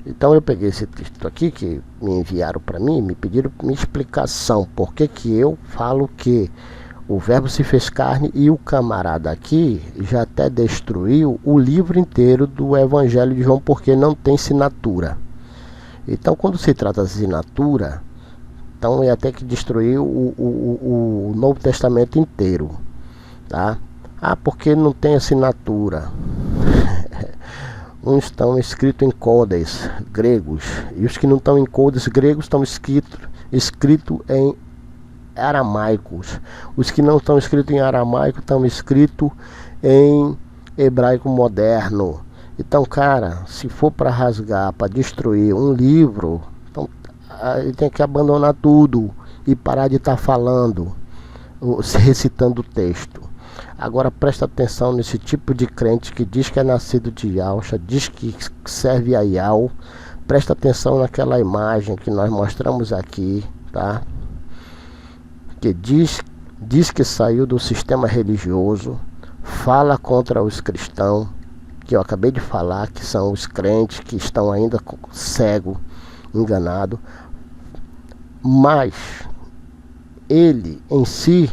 S1: Então eu peguei esse texto aqui que me enviaram para mim, me pediram minha explicação, por que que eu falo que o verbo se fez carne, e o camarada aqui já até destruiu o livro inteiro do Evangelho de João, porque não tem assinatura. Então quando se trata de assinatura, então ia ter que destruir o Novo Testamento inteiro, tá? Ah, porque não tem assinatura. Uns estão escritos em codes gregos, e os que não estão em codes gregos estão escritos em aramaicos. Os que não estão escritos em aramaico estão escritos em hebraico moderno. Então, cara, se for para rasgar, para destruir um livro, então ele tem que abandonar tudo e parar de estar falando, recitando o texto. Agora presta atenção nesse tipo de crente que diz que é nascido de Yalcha, diz que serve a Ial. Presta atenção naquela imagem que nós mostramos aqui, tá? Que diz que saiu do sistema religioso, fala contra os cristãos, que eu acabei de falar, que são os crentes que estão ainda cegos, enganados. Mas ele em si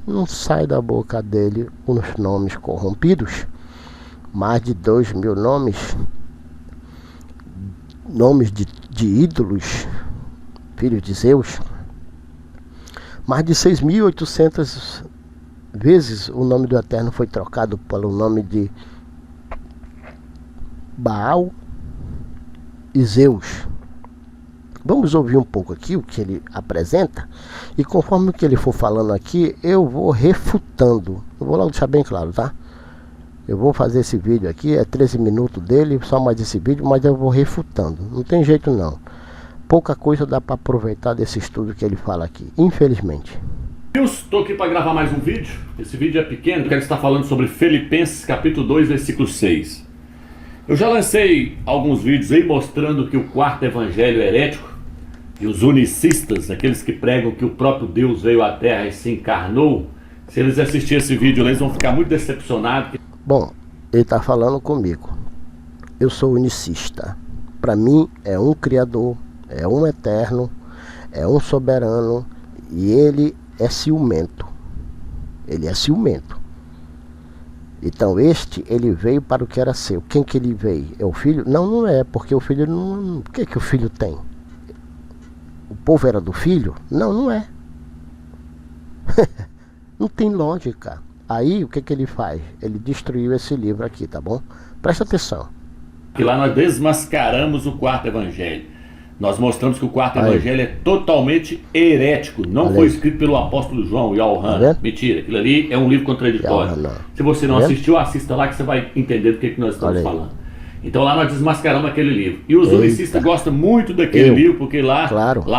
S1: não sai da boca dele os nomes corrompidos, mais de 2.000 nomes de ídolos, filhos de Zeus. Mais de 6.800 vezes o nome do Eterno foi trocado pelo nome de Baal e Zeus. Vamos ouvir um pouco aqui o que ele apresenta, e conforme o que ele for falando aqui, eu vou refutando. Eu vou logo deixar bem claro, tá? Eu vou fazer esse vídeo aqui, é 13 minutos dele, só mais esse vídeo, mas eu vou refutando. Não tem jeito não. Pouca coisa dá para aproveitar desse estudo que ele fala aqui, infelizmente.
S2: Estou aqui para gravar mais um vídeo. Esse vídeo é pequeno, quero estar falando sobre Filipenses capítulo 2, versículo 6. Eu já lancei alguns vídeos aí mostrando que o quarto evangelho herético e os unicistas, aqueles que pregam que o próprio Deus veio à terra e se encarnou, Se eles assistirem esse vídeo, eles vão ficar muito decepcionados.
S1: Bom, ele está falando comigo. Eu sou unicista. Para mim é um Criador, é um Eterno, é um Soberano e ele é ciumento. Ele é ciumento. Então ele veio para o que era seu. Quem que ele veio? É o filho? Não, não é, porque o filho não... O que que o filho tem? O povo era do filho? Não, não é. Não tem lógica. Aí o que que ele faz? Ele destruiu esse livro aqui, tá bom? Presta atenção.
S2: Que lá nós desmascaramos o quarto evangelho. Nós mostramos que o quarto evangelho é totalmente herético. Não foi escrito pelo apóstolo João, Yohanan. Mentira, aquilo ali é um livro contraditório. Se você não assistiu, assista lá que você vai entender do que nós estamos falando. Então lá nós desmascaramos aquele livro. E os unicistas gostam muito daquele livro, porque lá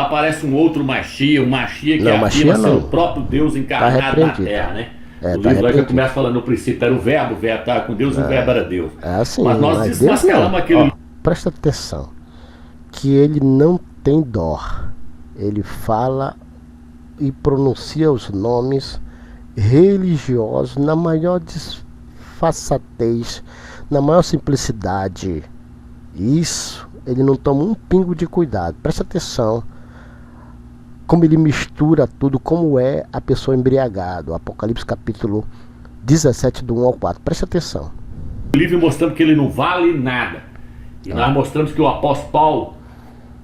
S2: aparece um outro Machia, um Machia que afirma ser o próprio Deus encarnado na Terra, né? O livro lá já começa falando, no princípio era o verbo estava com Deus e o verbo era Deus. Mas nós desmascaramos aquele livro.
S1: Presta atenção, que ele não tem dó. Ele fala e pronuncia os nomes religiosos na maior disfarçatez, na maior simplicidade. Isso, ele não toma um pingo de cuidado. Presta atenção como ele mistura tudo, como é a pessoa embriagada. Apocalipse capítulo 17 do 1 ao 4. Presta atenção.
S2: O livro mostrando que ele não vale nada. E nós mostramos que o apóstolo Paulo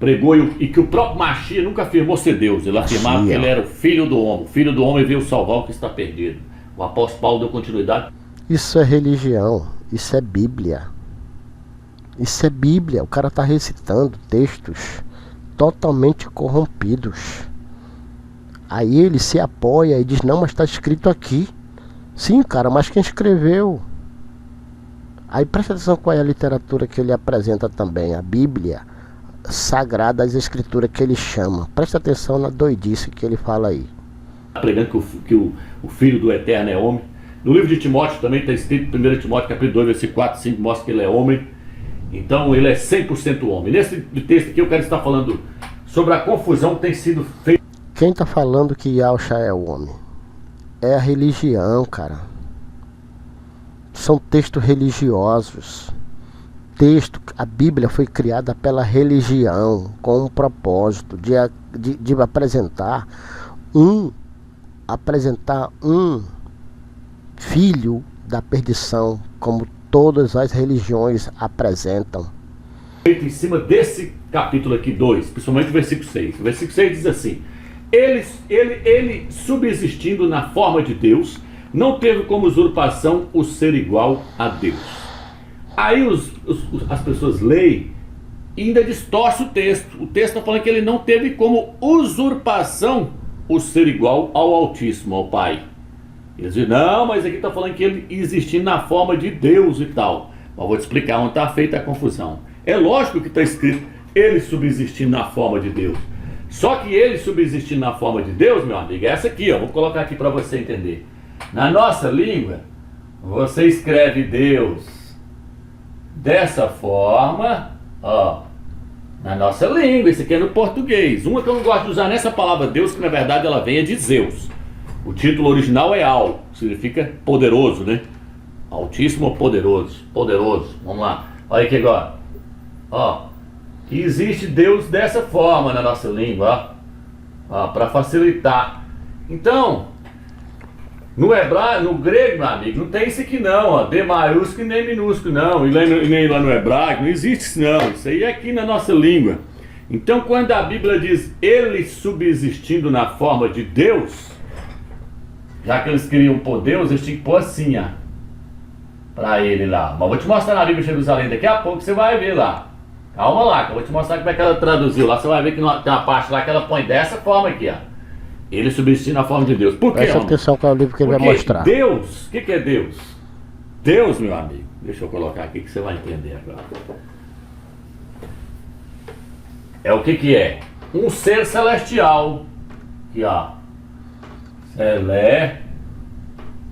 S2: pregou e que o próprio Machia nunca afirmou ser Deus. Ele afirmava que ele era o filho do homem. O filho do homem veio salvar o que está perdido. O apóstolo Paulo deu continuidade.
S1: Isso é religião. Isso é Bíblia. Isso é Bíblia. O cara está recitando textos totalmente corrompidos. Aí ele se apoia e diz, não, mas está escrito aqui. Sim, cara, mas quem escreveu? Aí presta atenção qual é a literatura que ele apresenta também. A Bíblia Sagrada, as escrituras que ele chama. Presta atenção na doidice que ele fala aí.
S2: Pregando que o Filho do Eterno é homem. No livro de Timóteo também está escrito, 1 Timóteo capítulo 2, versículo 4 e 5, mostra que ele é homem. Então ele é 100% homem. Nesse texto aqui eu quero estar falando sobre a confusão que tem sido feita.
S1: Quem está falando que Yahshua é o homem? É a religião, cara. São textos religiosos. A Bíblia foi criada pela religião com um propósito de apresentar um filho da perdição, como todas as religiões apresentam.
S2: Em cima desse capítulo aqui 2, principalmente o versículo 6. O versículo 6 diz assim: ele subsistindo na forma de Deus, não teve como usurpação o ser igual a Deus. Aí as pessoas leem e ainda distorce o texto. O texto está falando que ele não teve como usurpação o ser igual ao Altíssimo, ao Pai. Eles dizem, não, mas aqui está falando que ele existindo na forma de Deus e tal. Mas vou te explicar onde está feita a confusão. É lógico que está escrito ele subsistindo na forma de Deus. Só que ele subsistindo na forma de Deus, meu amigo, é essa aqui, ó. Vou colocar aqui para você entender. Na nossa língua, você escreve Deus dessa forma, ó. Na nossa língua, isso aqui é no português. Uma que eu não gosto de usar nessa palavra Deus, que na verdade ela vem de Zeus. O título original é Al, significa poderoso, né? Altíssimo, poderoso, poderoso. Vamos lá. Olha aqui agora. Ó, existe Deus dessa forma na nossa língua, ó, para facilitar. Então, no hebraico, no grego, meu amigo, não tem isso aqui não, ó, D maiúsculo e nem minúsculo não, e nem lá no hebraico, não existe isso não, isso aí é aqui na nossa língua. Então, quando a Bíblia diz ele subsistindo na forma de Deus, já que eles queriam pôr Deus, eles tinham que pôr assim, ó, pra ele lá. Mas vou te mostrar na Bíblia de Jerusalém daqui a pouco, você vai ver lá. Calma lá, que eu vou te mostrar como é que ela traduziu lá. Você vai ver que tem uma parte lá que ela põe dessa forma aqui, ó. Ele subsiste na forma de Deus. Por quê?
S1: Presta atenção com o livro que ele vai mostrar.
S2: Deus, o que é Deus? Deus, meu amigo, deixa eu colocar aqui que você vai entender agora. É o que é? Um ser celestial. Aqui, ó.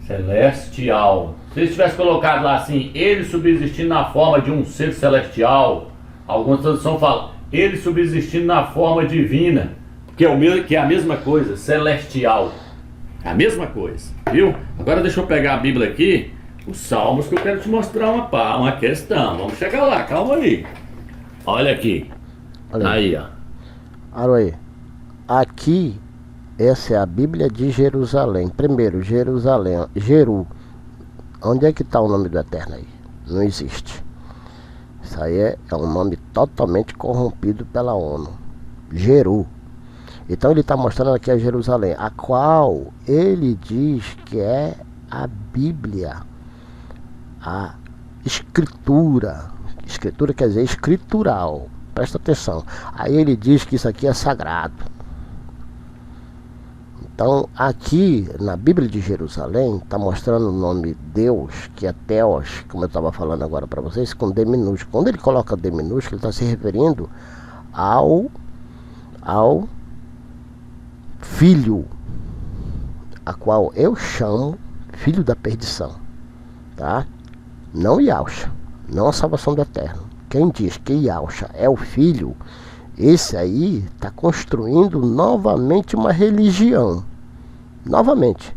S2: Celestial. Se ele tivesse colocado lá assim, ele subsistindo na forma de um ser celestial, algumas traduções falam, ele subsistindo na forma divina, que é a mesma coisa, celestial. É a mesma coisa, viu? Agora deixa eu pegar a Bíblia aqui, os Salmos, que eu quero te mostrar uma questão. Vamos chegar lá, calma aí. Olha aqui.
S1: Olha
S2: aí, ó.
S1: Olha aí. Aqui, essa é a Bíblia de Jerusalém. Primeiro, Jerusalém, Jeru. Onde é que está o nome do Eterno aí? Não existe. Isso aí é um nome totalmente corrompido pela ONU. Jeru. Então ele está mostrando aqui a Jerusalém, a qual ele diz que é a Bíblia, a escritura. Escritura quer dizer escritural. Presta atenção. Aí ele diz que isso aqui é sagrado. Então aqui na Bíblia de Jerusalém está mostrando o nome Deus, que é Theos, como eu estava falando agora para vocês, com D minúsculo. Quando ele coloca D minúsculo, ele está se referindo ao Filho, a qual eu chamo filho da perdição, tá? Não Yahusha, não a salvação do eterno. Quem diz que Yahusha é o filho, esse aí está construindo novamente uma religião, novamente.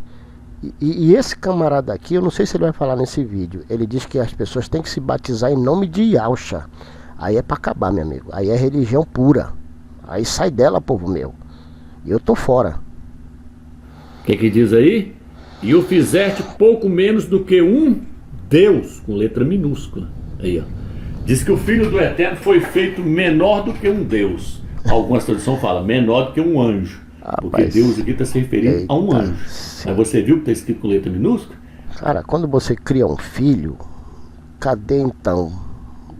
S1: E esse camarada aqui, eu não sei se ele vai falar nesse vídeo, ele diz que as pessoas têm que se batizar em nome de Yahusha. Aí é para acabar, meu amigo, aí é religião pura, aí sai dela, povo meu. E eu tô fora.
S2: O que diz aí? E o fizeste pouco menos do que um Deus, com letra minúscula. Aí, ó. Diz que o Filho do Eterno foi feito menor do que um Deus. Algumas traduções falam menor do que um anjo. Porque Deus aqui está se referindo a um anjo. Mas você viu que está escrito com letra minúscula?
S1: Cara, quando você cria um filho, cadê então?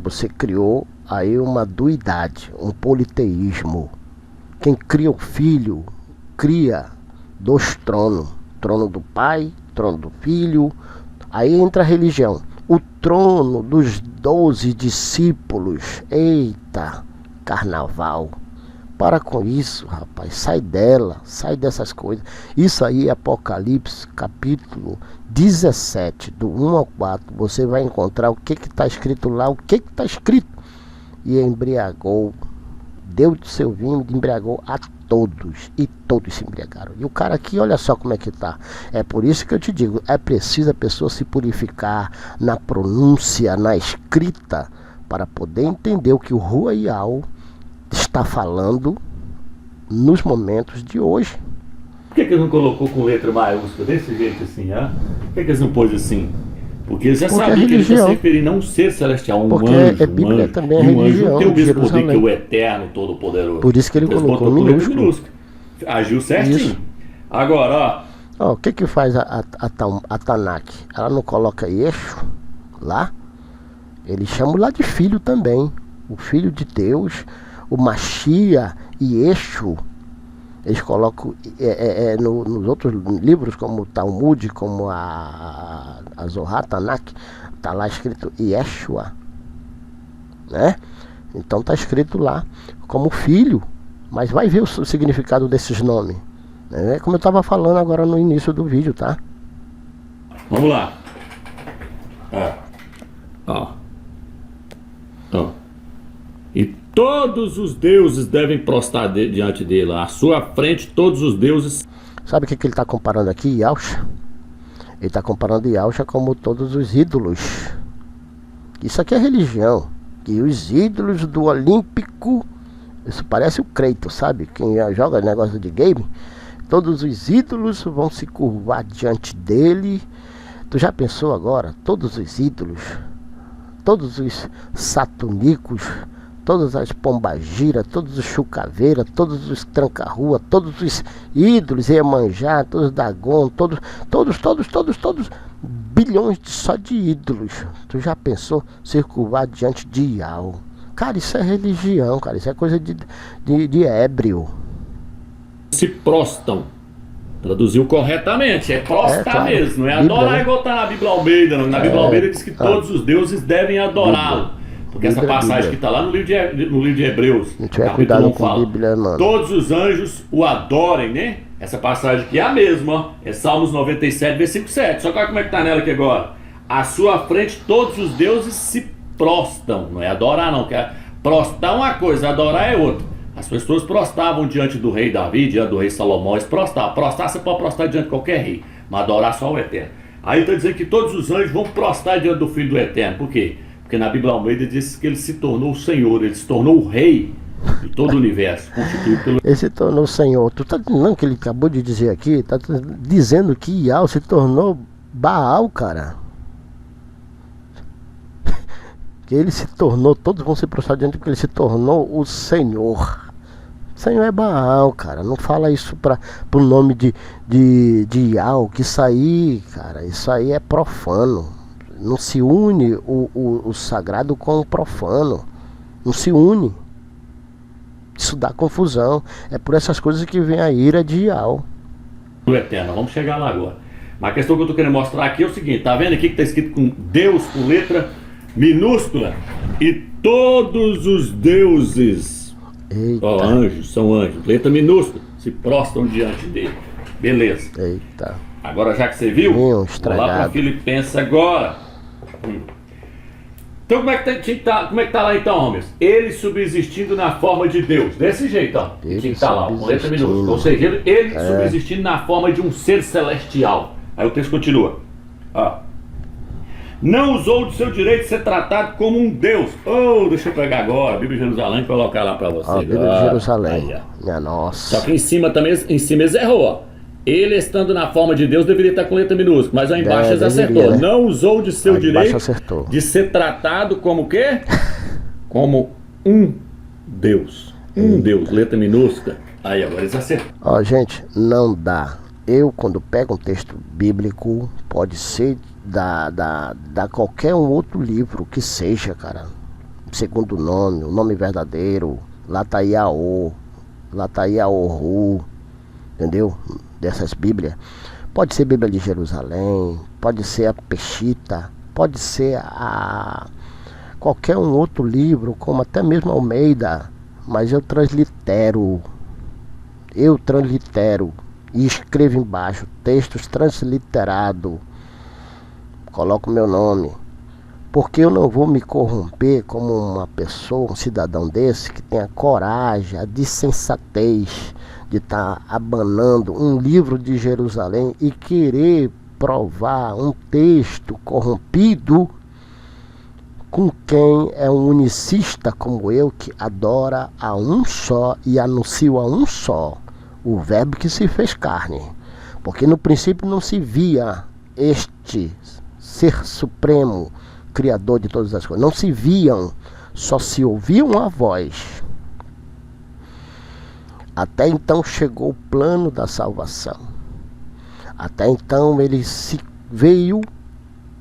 S1: Você criou aí uma duidade, um politeísmo. Quem cria o filho, cria dois tronos. Trono do pai, trono do filho. Aí entra a religião. O trono dos 12 discípulos. Eita, carnaval. Para com isso, rapaz. Sai dela, sai dessas coisas. Isso aí é Apocalipse, capítulo 17, do 1 ao 4. Você vai encontrar o que está escrito lá, o que está escrito. E embriagou. Deu de seu vinho e embriagou a todos. E todos se embriagaram. E o cara aqui, olha só como é que tá. É por isso que eu te digo, é preciso a pessoa se purificar na pronúncia, na escrita, para poder entender o que o Ruaial está falando nos momentos de hoje.
S2: Por que ele não colocou com letra maiúscula desse jeito assim, ah? Por que eles não pôs assim? Porque eles já sabiam que ele está se referindo a um ser celestial, um anjo.
S1: A Bíblia também é
S2: um
S1: religião.
S2: Anjo tem o mesmo poder que o Eterno Todo-Poderoso.
S1: Por isso que ele colocou minúsculo.
S2: Agiu certinho. Isso. Agora,
S1: ó. O que faz a Tanakh? Ela não coloca eixo lá? Ele chama lá de filho também. O filho de Deus, o Machia e eixo. Eles colocam nos outros livros, como o Talmud, como a Zohar, Tanakh, está lá escrito Yeshua, né? Então está escrito lá como filho, mas vai ver o significado desses nomes, né? Como eu estava falando agora no início do vídeo, tá?
S2: Vamos lá. E todos os deuses devem prostrar diante dele. À sua frente, todos os deuses.
S1: Sabe o que ele está comparando aqui, Yahusha? Ele está comparando Yahusha como todos os ídolos. Isso aqui é religião. E os ídolos do Olímpico, isso parece o Kratos, sabe? Quem joga negócio de game, todos os ídolos vão se curvar diante dele. Tu já pensou agora? Todos os ídolos, todos os satanicos, todas as pombagiras, todos os chucaveiras, todos os tranca-rua, todos os ídolos, Iemanjá, todos os Dagon, todos, bilhões só de ídolos. Tu já pensou se curvar diante de Yahweh? Cara, isso é religião, cara, isso é coisa de ébrio.
S2: Se prostam. Traduziu corretamente, é prostar claro. Mesmo, não é Bíblia, adorar igual tá na Bíblia Almeida, não. Na Bíblia Almeida diz que todos os deuses devem adorá-lo. Porque essa passagem que está lá no livro de Hebreus,
S1: capítulo 1 fala, Bíblia,
S2: todos os anjos o adorem, né? Essa passagem aqui é a mesma, ó. É Salmos 97, versículo 7. Só que olha como é que está nela aqui agora. À sua frente todos os deuses se prostam. Não é adorar não, que é prostar uma coisa, adorar é outra. As pessoas prostravam diante do rei Davi, diante do rei Salomão. Eles prostravam. Prostrar, você pode prostrar diante de qualquer rei, mas adorar só o Eterno. Aí está dizendo que todos os anjos vão prostrar diante do Filho do Eterno. Por quê? Porque na Bíblia Almeida diz que ele se tornou o Senhor, ele se tornou o rei de todo o universo, constituído pelo...
S1: Ele se tornou o Senhor. Tu tá dizendo que ele acabou de dizer aqui, tá dizendo que Iau se tornou Baal, cara. Que ele se tornou, todos vão se prostrar diante porque ele se tornou o Senhor. O Senhor é Baal, cara. Não fala isso pro nome de Iau, que isso aí, cara, isso aí é profano. Não se une o sagrado com o profano. Não se une. Isso dá confusão. É por essas coisas que vem a ira de Iau.
S2: Do Eterno, vamos chegar lá agora. Mas a questão que eu estou querendo mostrar aqui é o seguinte: tá vendo aqui que está escrito com Deus com letra minúscula? E todos os deuses, ó, anjos, são anjos, letra minúscula, se prostram diante dele. Beleza.
S1: Eita.
S2: Agora, já que você viu, vamos lá para Filipenses agora. Então como é que tá lá então, Romero? Ele subsistindo na forma de Deus. Desse jeito, ó. Tinha que estar lá, com letra minúscula. Ou seja, ele subsistindo na forma de um ser celestial. Aí o texto continua. Ó. Não usou do seu direito de ser tratado como um Deus. Oh, deixa eu pegar agora a Bíblia de Jerusalém e colocar lá para você.
S1: A Bíblia de Jerusalém. Minha nossa.
S2: Só que em cima também, em cima eles errou, ó. Ele, estando na forma de Deus, deveria estar com letra minúscula, mas lá embaixo eles acertou. Né? Não usou de seu direito de ser tratado como o quê? Como um Deus. Um Deus, letra minúscula. Aí agora eles acertam.
S1: Ó, gente, não dá. Eu, quando pego um texto bíblico, pode ser da qualquer um outro livro que seja, cara. Segundo nome, o nome verdadeiro, Lataiaô, Lataiaoru, entendeu? Dessas Bíblias. Pode ser Bíblia de Jerusalém, pode ser a Peshita, pode ser qualquer um outro livro, como até mesmo Almeida, mas eu translitero e escrevo embaixo textos transliterados, coloco meu nome, porque eu não vou me corromper como uma pessoa, um cidadão desse que tenha coragem, a dissensatez de estar abanando um livro de Jerusalém e querer provar um texto corrompido com quem é um unicista como eu, que adora a um só e anuncia a um só, o verbo que se fez carne. Porque no princípio não se via este ser supremo, criador de todas as coisas. Não se viam, só se ouviam a voz. Até então chegou o plano da salvação. Até então ele se veio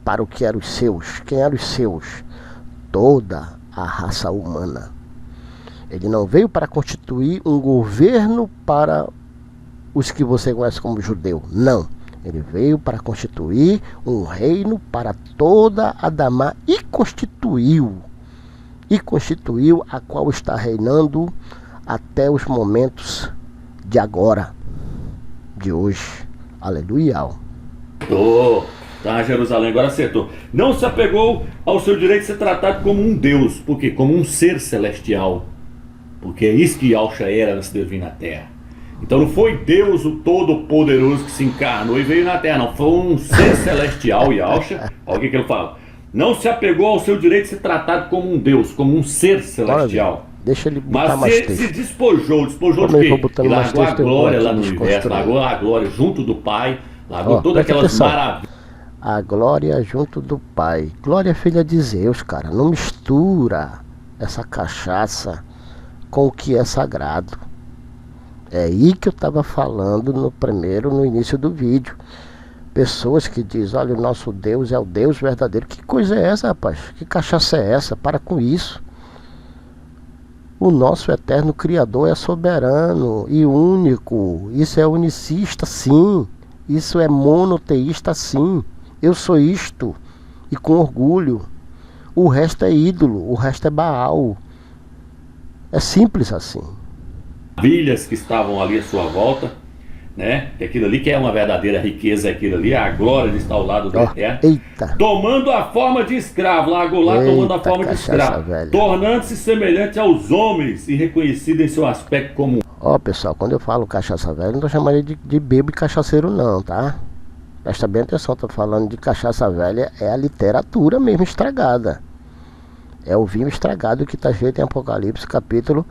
S1: para o que eram os seus. Quem eram os seus? Toda a raça humana. Ele não veio para constituir um governo para os que você conhece como judeu. Não. Ele veio para constituir um reino para toda a Adamá e constituiu a qual está reinando até os momentos de agora, de hoje. Aleluia.
S2: Tá, Jerusalém, agora acertou. Não se apegou ao seu direito de ser tratado como um Deus. Por quê? Como um ser celestial. Porque é isso que Yahshua era antes de vir na Terra. Então não foi Deus o Todo-Poderoso que se encarnou e veio na Terra, não. Foi um ser celestial, Yahshua. Olha o que ele fala. Não se apegou ao seu direito de ser tratado como um Deus, como um ser celestial.
S1: Deixa ele botar
S2: mais texto. Mas ele se despojou de quê? Ele largou a glória lá no universo, largou a glória junto do Pai, largou todas aquelas maravilhas.
S1: A glória junto do Pai. Glória é filha de Zeus, cara. Não mistura essa cachaça com o que é sagrado. É aí que eu estava falando no início do vídeo. Pessoas que dizem, olha, o nosso Deus é o Deus verdadeiro. Que coisa é essa, rapaz? Que cachaça é essa? Para com isso. O nosso eterno Criador é soberano e único. Isso é unicista, sim. Isso é monoteísta, sim. Eu sou isto, e com orgulho. O resto é ídolo, o resto é Baal. É simples assim.
S2: Maravilhas que estavam ali à sua volta, né? Que aquilo ali que é uma verdadeira riqueza, aquilo ali, a glória de estar ao lado do Eterno.
S1: Eita!
S2: Tomando a forma de escravo, largou lá tomando a forma de escravo, tornando-se semelhante aos homens e reconhecido em seu aspecto comum.
S1: Ó, pessoal, quando eu falo cachaça velha, não tô chamando ele de bebo e cachaceiro não, tá? Presta bem atenção, tô falando de cachaça velha, é a literatura mesmo estragada. É o vinho estragado que está escrito em Apocalipse, capítulo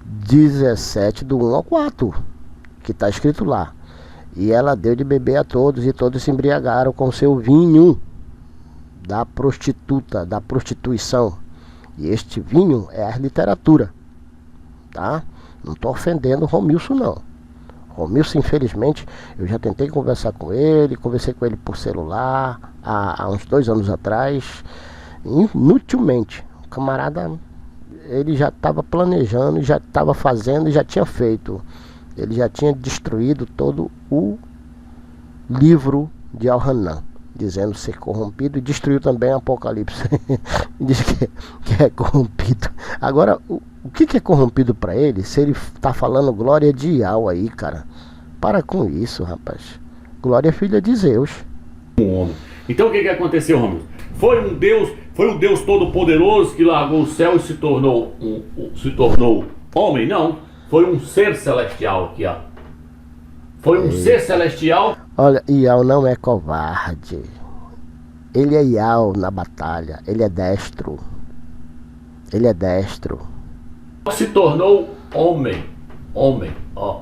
S1: 17, do 1 ao 4, que está escrito lá. E ela deu de beber a todos, e todos se embriagaram com seu vinho da prostituta, da prostituição. E este vinho é a literatura, tá? Não estou ofendendo o Romilson, não. Romilson, infelizmente, eu já tentei conversar com ele, conversei com ele por celular há uns 2 anos atrás, inutilmente. O camarada, ele já estava planejando, já estava fazendo e já tinha feito. Ele já tinha destruído todo o livro de Al-Hanan, dizendo ser corrompido, e destruiu também Apocalipse. Diz que é corrompido. Agora, o que é corrompido para ele, se ele está falando glória de Ial aí, cara? Para com isso, rapaz. Glória é filha de Zeus.
S2: Então o que aconteceu, Romulo? Foi um Deus todo-poderoso que largou o céu e se tornou homem? Não, foi um ser celestial aqui, ó. Foi um ser celestial.
S1: Olha, Ial não é covarde. Ele é Ial na batalha. Ele é destro. Ele é destro.
S2: Se tornou homem. Homem, ó.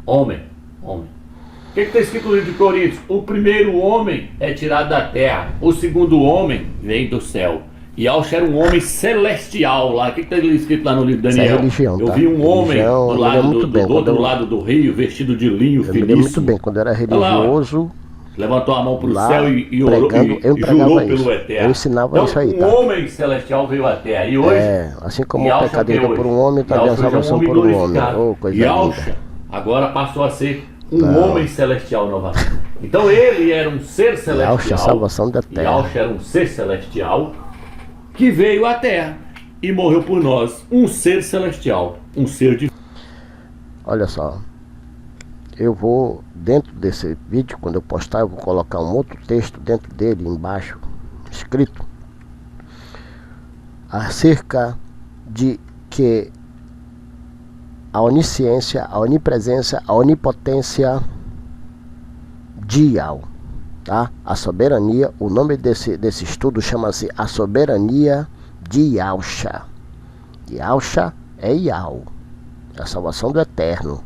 S2: Homem. O que está escrito no livro de Coríntios? O primeiro homem é tirado da terra, o segundo homem vem do céu. E Yahshua era um homem celestial lá. O que está escrito lá no livro de Daniel?
S1: Isso é religião, tá?
S2: Eu vi um homem do outro lado do rio, vestido de linho
S1: finíssimo. Eu me lembro muito bem, quando eu era religioso,
S2: levantou a mão para o céu e orou, jurou pelo Eterno.
S1: Eu ensinava
S2: então,
S1: isso aí, tá?
S2: Um homem celestial veio à terra. E hoje,
S1: assim como o pecado entra por um homem, também a salvação por um homem. Oh, coisa linda.
S2: Agora passou a ser homem celestial novamente. Então ele era um ser celestial.
S1: Yahshua, salvação da terra.
S2: Yahshua era um ser celestial que veio à terra e morreu por nós. Um ser celestial, um ser de...
S1: Olha só, eu vou, dentro desse vídeo, quando eu postar, eu vou colocar um outro texto dentro dele, embaixo, escrito, acerca de que a onisciência, a onipresença, a onipotência de Yahweh, tá? A soberania, o nome desse estudo chama-se A Soberania de Yahshua. Yahshua é Yahweh, é a salvação do Eterno.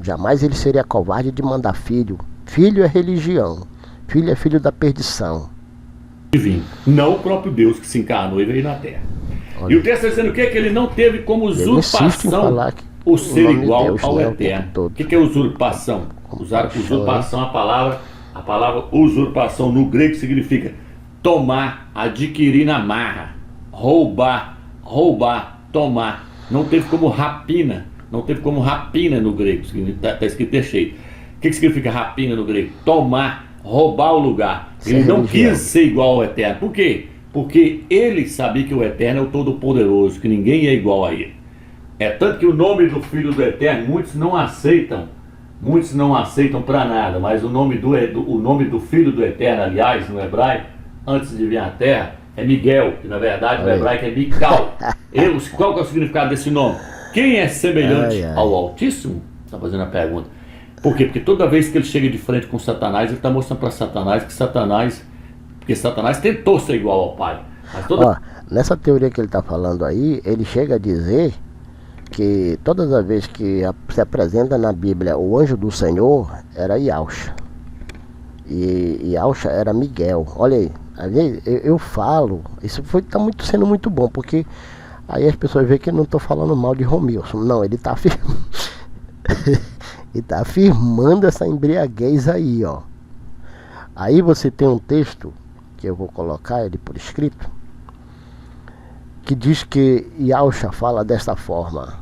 S1: Jamais ele seria covarde de mandar filho. Filho é religião, filho é filho da perdição.
S2: Divino, não o próprio Deus que se encarnou e veio na terra. Olha, e o texto está dizendo o quê? Que ele não teve como usurpação o ser igual Deus, ao Eterno. O que é usurpação? Usurpação, a palavra usurpação no grego significa tomar, adquirir na marra, roubar, tomar. Não teve como rapina. Não teve como rapina no grego. Está escrito cheio. O que significa rapina no grego? Tomar, roubar o lugar. Ele não quis ser igual ao Eterno. Por quê? Porque ele sabia que o Eterno é o Todo-Poderoso, que ninguém é igual a ele. É tanto que o nome do Filho do Eterno, muitos não aceitam para nada, mas o nome do Filho do Eterno, aliás, no hebraico, antes de vir à terra, é Miguel, que na verdade no hebraico é Mical. Qual que é o significado desse nome? Quem é semelhante ao Altíssimo? Está fazendo a pergunta. Por quê? Porque toda vez que ele chega de frente com Satanás, ele está mostrando para Satanás que Satanás tentou ser igual ao Pai. Mas
S1: nessa teoria que ele está falando aí, ele chega a dizer que todas as vezes que se apresenta na Bíblia o anjo do Senhor, era Yahshua. E Yahshua era Miguel. Olha aí, eu falo, isso está sendo muito bom, porque aí as pessoas veem que eu não estou falando mal de Romilson. Não, ele está afirmando. Ele está afirmando essa embriaguez aí, ó. Aí você tem um texto, que eu vou colocar ele por escrito, que diz que Yahshua fala desta forma: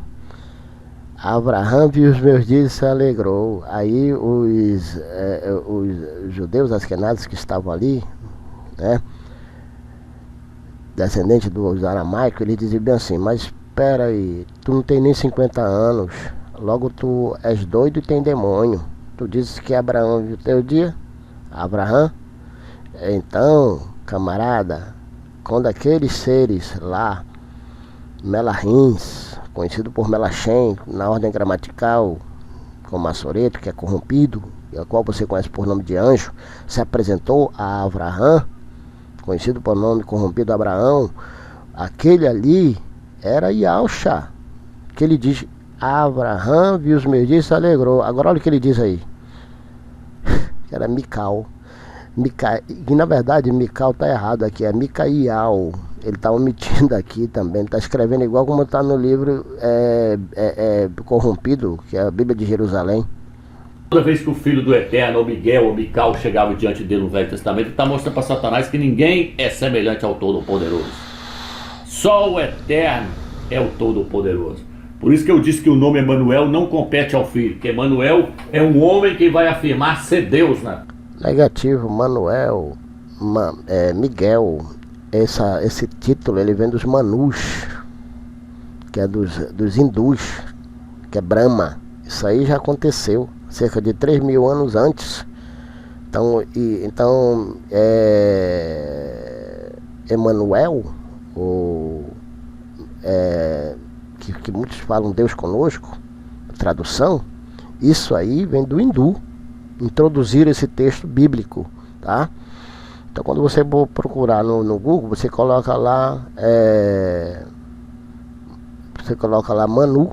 S1: Abraão viu os meus dias e se alegrou. Aí os judeus askenazes que estavam ali, né, descendentes dos aramaicos, eles diziam bem assim: mas espera aí, tu não tem nem 50 anos, Logo tu és doido e tem demônio. Tu dizes que Abraão viu teu dia? Abraão? Então, camarada, quando aqueles seres lá, Melahins, conhecido por Melachem, na ordem gramatical, como Massoreto, que é corrompido, e a qual você conhece por nome de anjo, se apresentou a Abraão, conhecido por nome corrompido Abraão, aquele ali era Yahshua, que ele diz, Abraão viu os meus dias e se alegrou. Agora olha o que ele diz aí, que era Mical. E na verdade Mical está errado aqui, é Micaial. Ele está omitindo aqui também, está escrevendo igual como está no livro corrompido, que é a Bíblia de Jerusalém.
S2: Toda vez que o Filho do Eterno, ou Miguel, ou Mical, chegava diante dele no Velho Testamento, ele está mostrando para Satanás que ninguém é semelhante ao Todo-Poderoso. Só o Eterno é o Todo-Poderoso. Por isso que eu disse que o nome Emanuel não compete ao Filho, porque Emanuel é um homem que vai afirmar ser Deus, né?
S1: Negativo, Manuel, Miguel, esse título ele vem dos Manus, que é dos hindus, que é Brahma. Isso aí já aconteceu cerca de 3.000 anos antes. Então Emanuel, que muitos falam Deus conosco, tradução, isso aí vem do hindu. Introduzir esse texto bíblico, tá? Então quando você for procurar no Google, você coloca lá Manu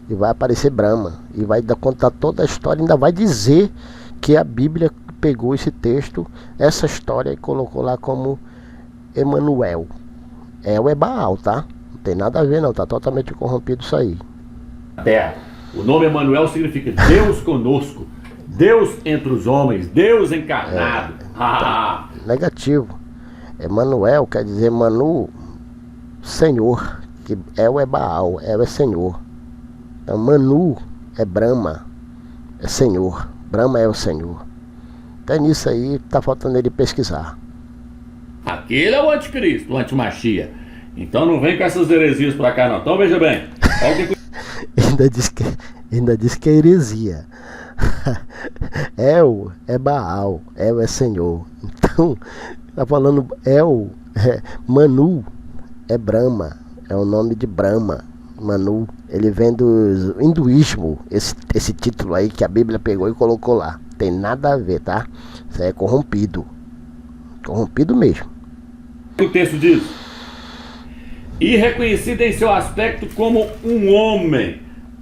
S1: e vai aparecer Brahma e vai contar toda a história, ainda vai dizer que a Bíblia pegou esse texto, essa história e colocou lá como Emanuel. El é Baal, tá? Não tem nada a ver não, tá totalmente corrompido isso aí.
S2: Terra. O nome Emanuel significa Deus conosco. Deus entre os homens, Deus encarnado.
S1: Negativo. Emanuel quer dizer Manu, Senhor. Que El é Baal, El é Senhor. Então Manu é Brahma, é Senhor. Brahma é o Senhor. Então nisso aí tá faltando ele pesquisar.
S2: Aquele é o anticristo, o antimachia. Então não vem com essas heresias pra cá não. Então veja bem.
S1: Ainda diz que é heresia. El é Baal, El é Senhor. Então, tá falando Manu é Brahma, é o nome de Brahma. Manu, ele vem do hinduísmo, esse título aí que a Bíblia pegou e colocou lá. Tem nada a ver, tá? Isso aí é corrompido. Corrompido mesmo.
S2: O texto diz: e reconhecido em seu aspecto como um homem,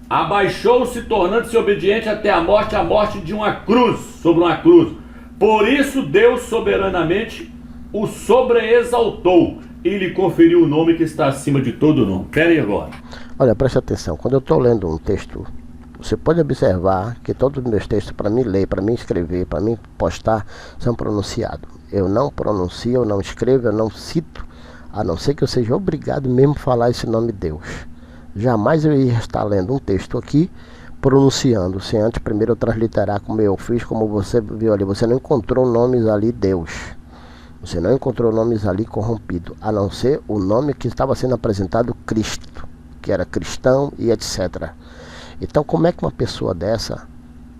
S2: abaixou-se, tornando-se obediente até a morte de uma cruz, sobre uma cruz. Por isso Deus soberanamente o sobreexaltou e lhe conferiu o nome que está acima de todo nome. Pera aí agora.
S1: Olha, preste atenção, quando eu estou lendo um texto, você pode observar que todos os meus textos, para mim ler, para mim escrever, para mim postar, são pronunciados. Eu não pronuncio, eu não escrevo, eu não cito, a não ser que eu seja obrigado mesmo a falar esse nome Deus. Jamais eu ia estar lendo um texto aqui, pronunciando, sem antes primeiro eu transliterar como eu fiz, como você viu ali. Você não encontrou nomes ali Deus. Você não encontrou nomes ali corrompido, a não ser o nome que estava sendo apresentado Cristo, que era cristão e etc. Então como é que uma pessoa dessa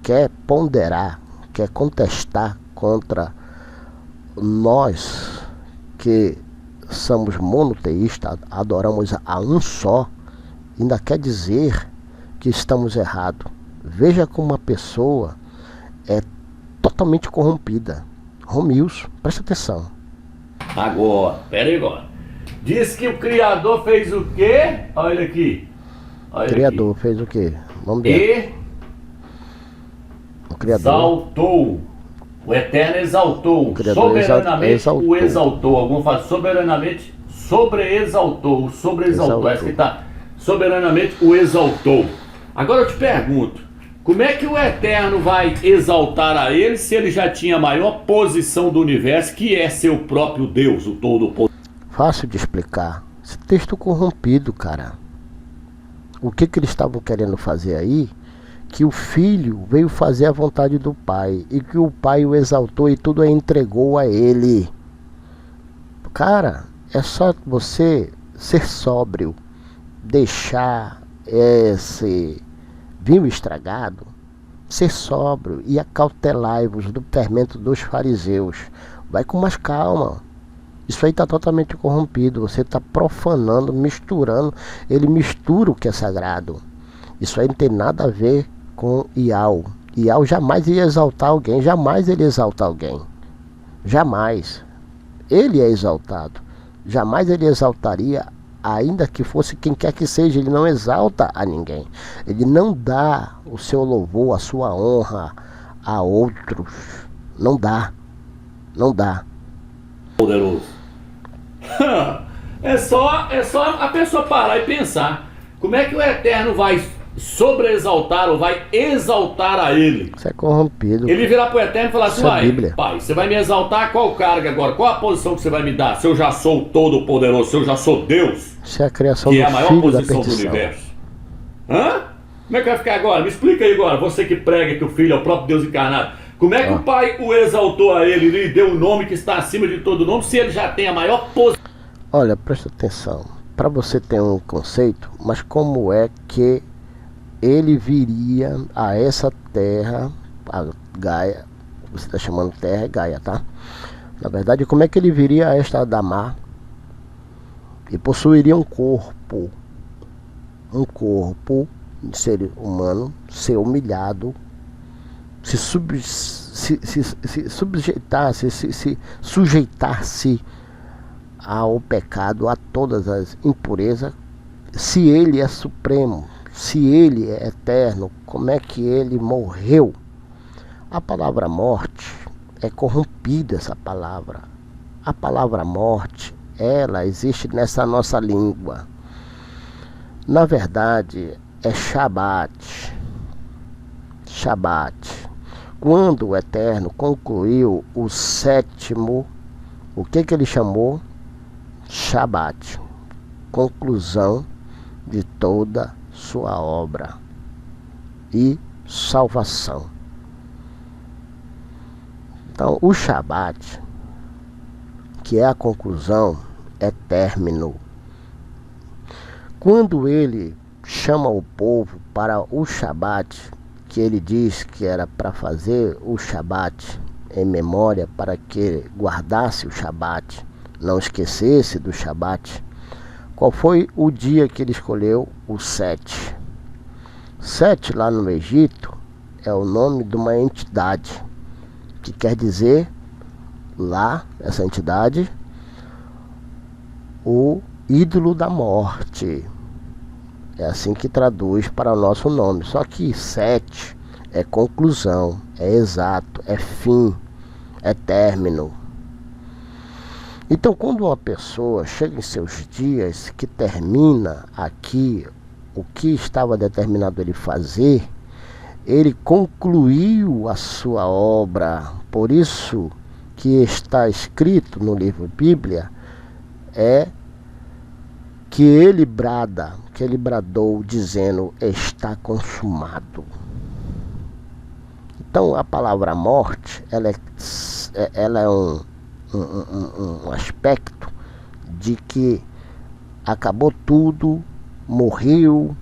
S1: quer ponderar, quer contestar contra nós que somos monoteístas, adoramos a um só, ainda quer dizer que estamos errados? Veja como uma pessoa é totalmente corrompida. Romilson, presta atenção.
S2: Agora, pera aí agora. Diz que o Criador fez o quê? Olha aqui.
S1: O Criador fez o quê? Vamos ver. O Criador
S2: exaltou. O Eterno exaltou. Soberanamente o exaltou. Alguns falam soberanamente sobreexaltou. Sobreexaltou. Essa que tá. Soberanamente o exaltou. Agora eu te pergunto, como é que o Eterno vai exaltar a ele se ele já tinha a maior posição do universo, que é seu próprio Deus, o Todo-Poderoso?
S1: Fácil de explicar. Esse texto corrompido, cara. O que eles estavam querendo fazer aí? Que o filho veio fazer a vontade do pai e que o pai o exaltou e tudo entregou a ele. Cara, é só você ser sóbrio, deixar vinho estragado, ser sóbrio e acautelai-vos do fermento dos fariseus. Vai com mais calma. Isso aí está totalmente corrompido. Você está profanando, misturando. Ele mistura o que é sagrado. Isso aí não tem nada a ver com Iau. Iau jamais ia exaltar alguém. Jamais ele exalta alguém. Jamais. Ele é exaltado. Jamais ele exaltaria, ainda que fosse quem quer que seja. Ele não exalta a ninguém. Ele não dá o seu louvor, a sua honra a outros. Não dá. Não dá.
S2: Poderoso. É só a pessoa parar e pensar. Como é que o Eterno vai sobreexaltar ou vai exaltar a ele?
S1: Isso é corrompido.
S2: Ele virar pro Eterno e falar assim:
S1: Isso é
S2: vai,
S1: Bíblia.
S2: pai, você vai me exaltar qual carga agora? Qual a posição que você vai me dar? Se eu já sou o Todo-Poderoso, se eu já sou Deus,
S1: Isso é a criação
S2: que
S1: do
S2: é a maior
S1: filho da
S2: posição do
S1: perdição.
S2: universo. Hã? Como é que vai ficar agora? Me explica aí agora, você que prega que o Filho é o próprio Deus encarnado. Como é que o Pai o exaltou a ele, lhe deu o nome que está acima de todo nome, se ele já tem a maior posição?
S1: Olha, presta atenção. Para você ter um conceito, mas como é que ele viria a essa terra, a Gaia, você está chamando terra, é Gaia, tá? Na verdade, como é que ele viria a esta Adamá e possuiria um corpo de ser humano, ser humilhado, se sujeitar-se ao pecado, a todas as impurezas? Se ele é supremo, se ele é eterno, como é que ele morreu? A palavra morte é corrompida, essa palavra. A palavra morte, ela existe nessa nossa língua. Na verdade, é Shabat. Shabat. Quando o Eterno concluiu o sétimo, o que ele chamou? Shabat. Conclusão de toda sua obra e salvação. Então, o Shabat, que é a conclusão, é término. Quando ele chama o povo para o Shabat, que ele diz que era para fazer o Shabat em memória, para que guardasse o Shabat, não esquecesse do Shabat, qual foi o dia que ele escolheu? O 7. 7 lá no Egito é o nome de uma entidade, que quer dizer lá, essa entidade, o ídolo da morte. É assim que traduz para o nosso nome. Só que 7 é conclusão, é exato, é fim, é término. Então, quando uma pessoa chega em seus dias, que termina aqui o que estava determinado ele fazer, ele concluiu a sua obra. Por isso que está escrito no livro Bíblia, é que ele brada, que ele bradou dizendo: está consumado. Então a palavra morte, ela é um aspecto de que acabou tudo, morreu,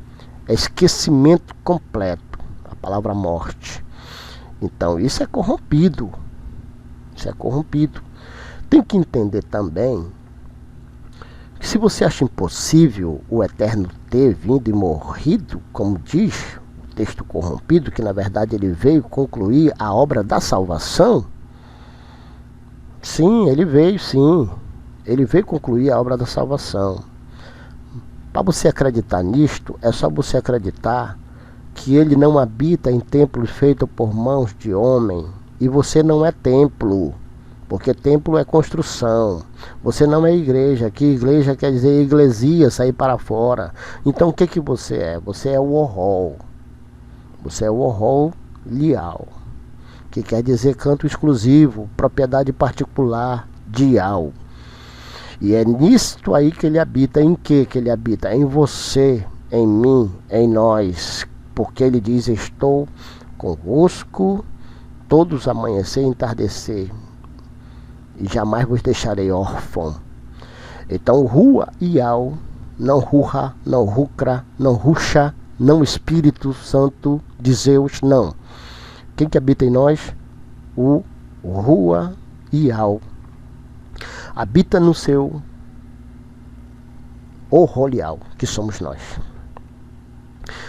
S1: é esquecimento completo, a palavra morte. Então isso é corrompido, isso é corrompido. Tem que entender também que se você acha impossível o Eterno ter vindo e morrido, como diz o texto corrompido, que na verdade ele veio concluir a obra da salvação, sim, ele veio concluir a obra da salvação. Para você acreditar nisto, é só você acreditar que ele não habita em templos feitos por mãos de homem, e você não é templo, porque templo é construção. Você não é igreja, que igreja quer dizer iglesia, sair para fora. Então o que você é? Você é o Ohol. Você é o Ohol Lial, que quer dizer canto exclusivo, propriedade particular de Iau. E é nisto aí que ele habita. Em que ele habita? Em você, em mim, em nós. Porque ele diz: estou convosco todos amanhecer e entardecer, e jamais vos deixarei órfão. Então Rua Iau, não Ruha, não Rukra, não Rusha, não o Espírito Santo de Zeus, não. Quem que habita em nós? O Rua Ial. Habita no seu Orolial, que somos nós.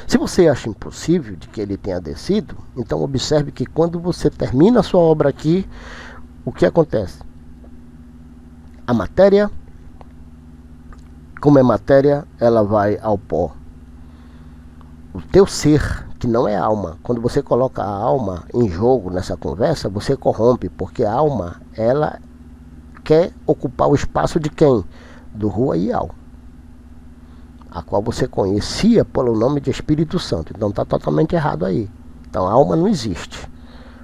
S1: Se você acha impossível de que ele tenha descido, então observe que quando você termina a sua obra aqui, o que acontece? A matéria, como é matéria, ela vai ao pó. O teu ser, que não é alma, quando você coloca a alma em jogo nessa conversa, você corrompe, porque a alma, ela quer ocupar o espaço de quem? Do Rua Ial, a qual você conhecia pelo nome de Espírito Santo. Então está totalmente errado aí. Então a alma não existe.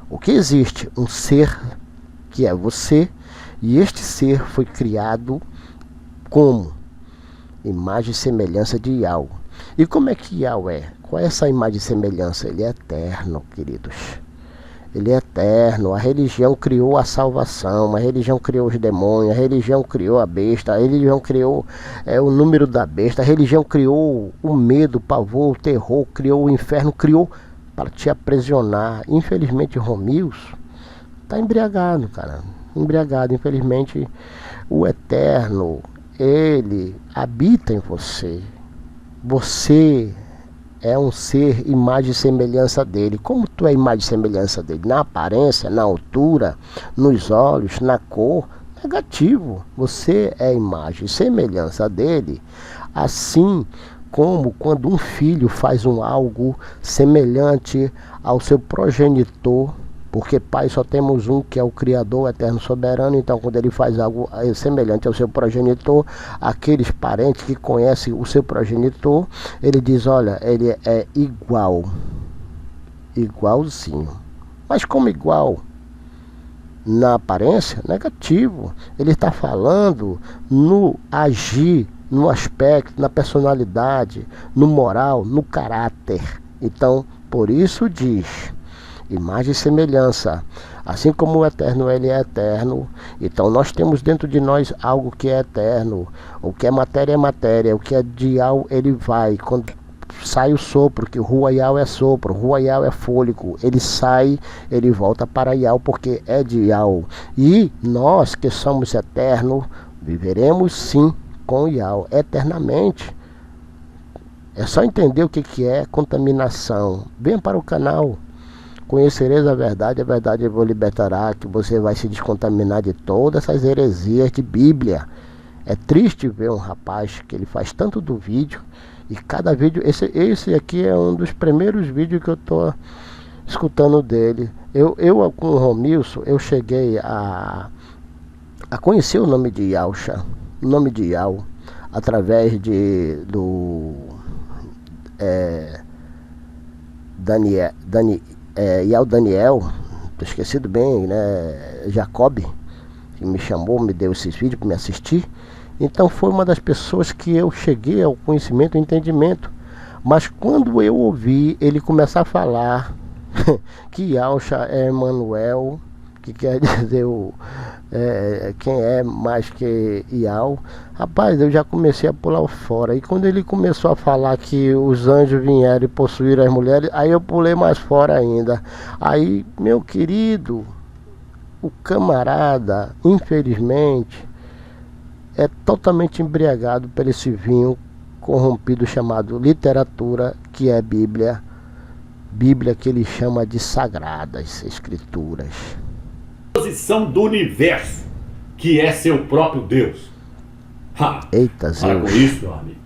S1: O que existe? Um ser que é você, e este ser foi criado como imagem e semelhança de Ial. E como é que Ial é? Qual é essa imagem e semelhança? Ele é eterno, queridos. Ele é eterno. A religião criou a salvação, a religião criou os demônios, a religião criou a besta, a religião criou o número da besta, a religião criou o medo, o pavor, o terror, criou o inferno, criou para te aprisionar. Infelizmente, Romios está embriagado, cara. Embriagado. Infelizmente, o eterno, ele habita em você. Você é um ser imagem e semelhança dele. Como tu é imagem e semelhança dele? Na aparência, na altura, nos olhos, na cor, negativo. Você é imagem e semelhança dele. Assim como quando um filho faz algo semelhante ao seu progenitor, porque pai só temos um, que é o Criador, o Eterno Soberano. Então quando ele faz algo semelhante ao seu progenitor, aqueles parentes que conhecem o seu progenitor, ele diz, olha, ele é igual, igualzinho. Mas como igual? Na aparência, negativo. Ele está falando no agir, no aspecto, na personalidade, no moral, no caráter. Então, por isso diz, imagem e semelhança, assim como o eterno, ele é eterno. Então nós temos dentro de nós algo que é eterno. O que é matéria, o que é de Ial, ele vai. Quando sai o sopro, que o Rua Ial é sopro, o Rua Ial é fôlego, ele sai, ele volta para Ial, porque é de Ial. E nós que somos eternos, viveremos sim com Ial, eternamente. É só entender o que é contaminação. Venha para o canal. Conhecereis a verdade vos libertará, que você vai se descontaminar de todas essas heresias de Bíblia. É triste ver um rapaz que ele faz tanto do vídeo, e cada vídeo, esse aqui é um dos primeiros vídeos que eu estou escutando dele. Eu com o Romilson, eu cheguei a conhecer o nome de Ialcha, o nome de Ial, através do Ial Daniel, tô esquecido bem, né? Jacob, que me chamou, me deu esses vídeos para me assistir. Então foi uma das pessoas que eu cheguei ao conhecimento e entendimento. Mas quando eu ouvi ele começar a falar que Ialcha é Emmanuel, que quer dizer quem é mais que Ial, rapaz, eu já comecei a pular fora. E quando ele começou a falar que os anjos vieram e possuíram as mulheres, aí eu pulei mais fora ainda. Aí, meu querido, o camarada, infelizmente, é totalmente embriagado por esse vinho corrompido chamado literatura, que é Bíblia que ele chama de sagradas escrituras.
S2: Posição do universo, que é seu próprio Deus.
S1: Eita, Zeus.
S2: Para com isso, meu amigo.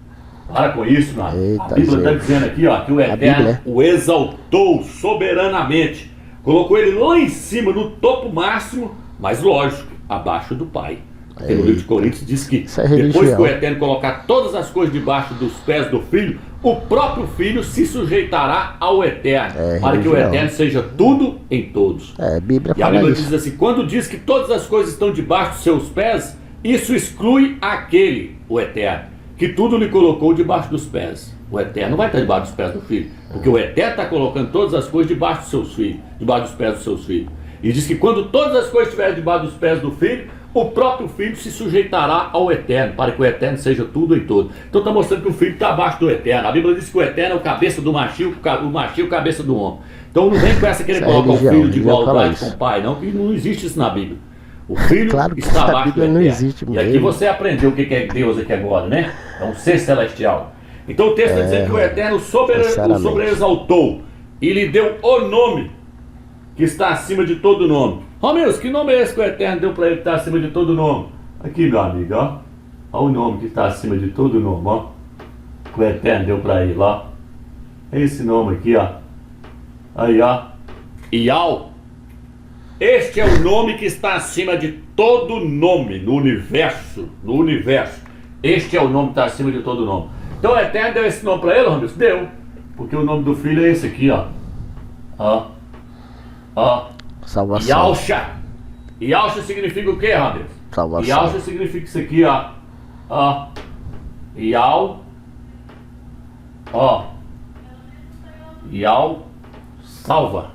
S2: Para com isso, meu amigo.
S1: Eita,
S2: a Bíblia está dizendo aqui, ó, que o Eterno o exaltou soberanamente, colocou ele lá em cima, no topo máximo, mas lógico, abaixo do Pai. Porque no livro de Coríntios diz que depois que o Eterno colocar todas as coisas debaixo dos pés do Filho, o próprio Filho se sujeitará ao Eterno, para que o Eterno seja tudo em todos.
S1: Bíblia
S2: e a Bíblia diz assim, quando diz que todas as coisas estão debaixo dos seus pés, isso exclui aquele, o Eterno, que tudo lhe colocou debaixo dos pés. O Eterno não vai estar debaixo dos pés do Filho, porque o Eterno está colocando todas as coisas debaixo dos seus filhos, debaixo dos pés dos seus filhos. E diz que quando todas as coisas estiverem debaixo dos pés do Filho, o próprio Filho se sujeitará ao Eterno, para que o Eterno seja tudo em todo. Então está mostrando que o Filho está abaixo do Eterno. A Bíblia diz que o Eterno é o cabeça do macho, o macho o cabeça do homem. Então não vem com essa que ele coloca o Filho de igualdade com o Pai, não, que não existe isso na Bíblia. O Filho
S1: claro que
S2: está abaixo do Eterno.
S1: Não existe mesmo.
S2: E aqui você aprendeu o que é Deus aqui agora, né? É um ser celestial. Então o texto está dizendo que o Eterno o sobreexaltou e lhe deu o nome que está acima de todo nome. Romilson, que nome é esse que o Eterno deu para ele que está acima de todo nome? Aqui, meu amigo, ó. Olha o nome que está acima de todo nome, ó. Que o Eterno deu para ele, ó. Esse nome aqui, ó. Aí, ó. Ial. Este é o nome que está acima de todo nome no universo. No universo. Este é o nome que está acima de todo nome. Então o Eterno deu esse nome para ele, Romilson? Deu. Porque o nome do filho é esse aqui, ó. Ó. Ó.
S1: Salvação.
S2: Yalcha. Yalcha significa o que, Romilson?
S1: Salvação.
S2: Yalcha significa isso aqui, ó. Ó. Yal. Ó. Yal. Salva.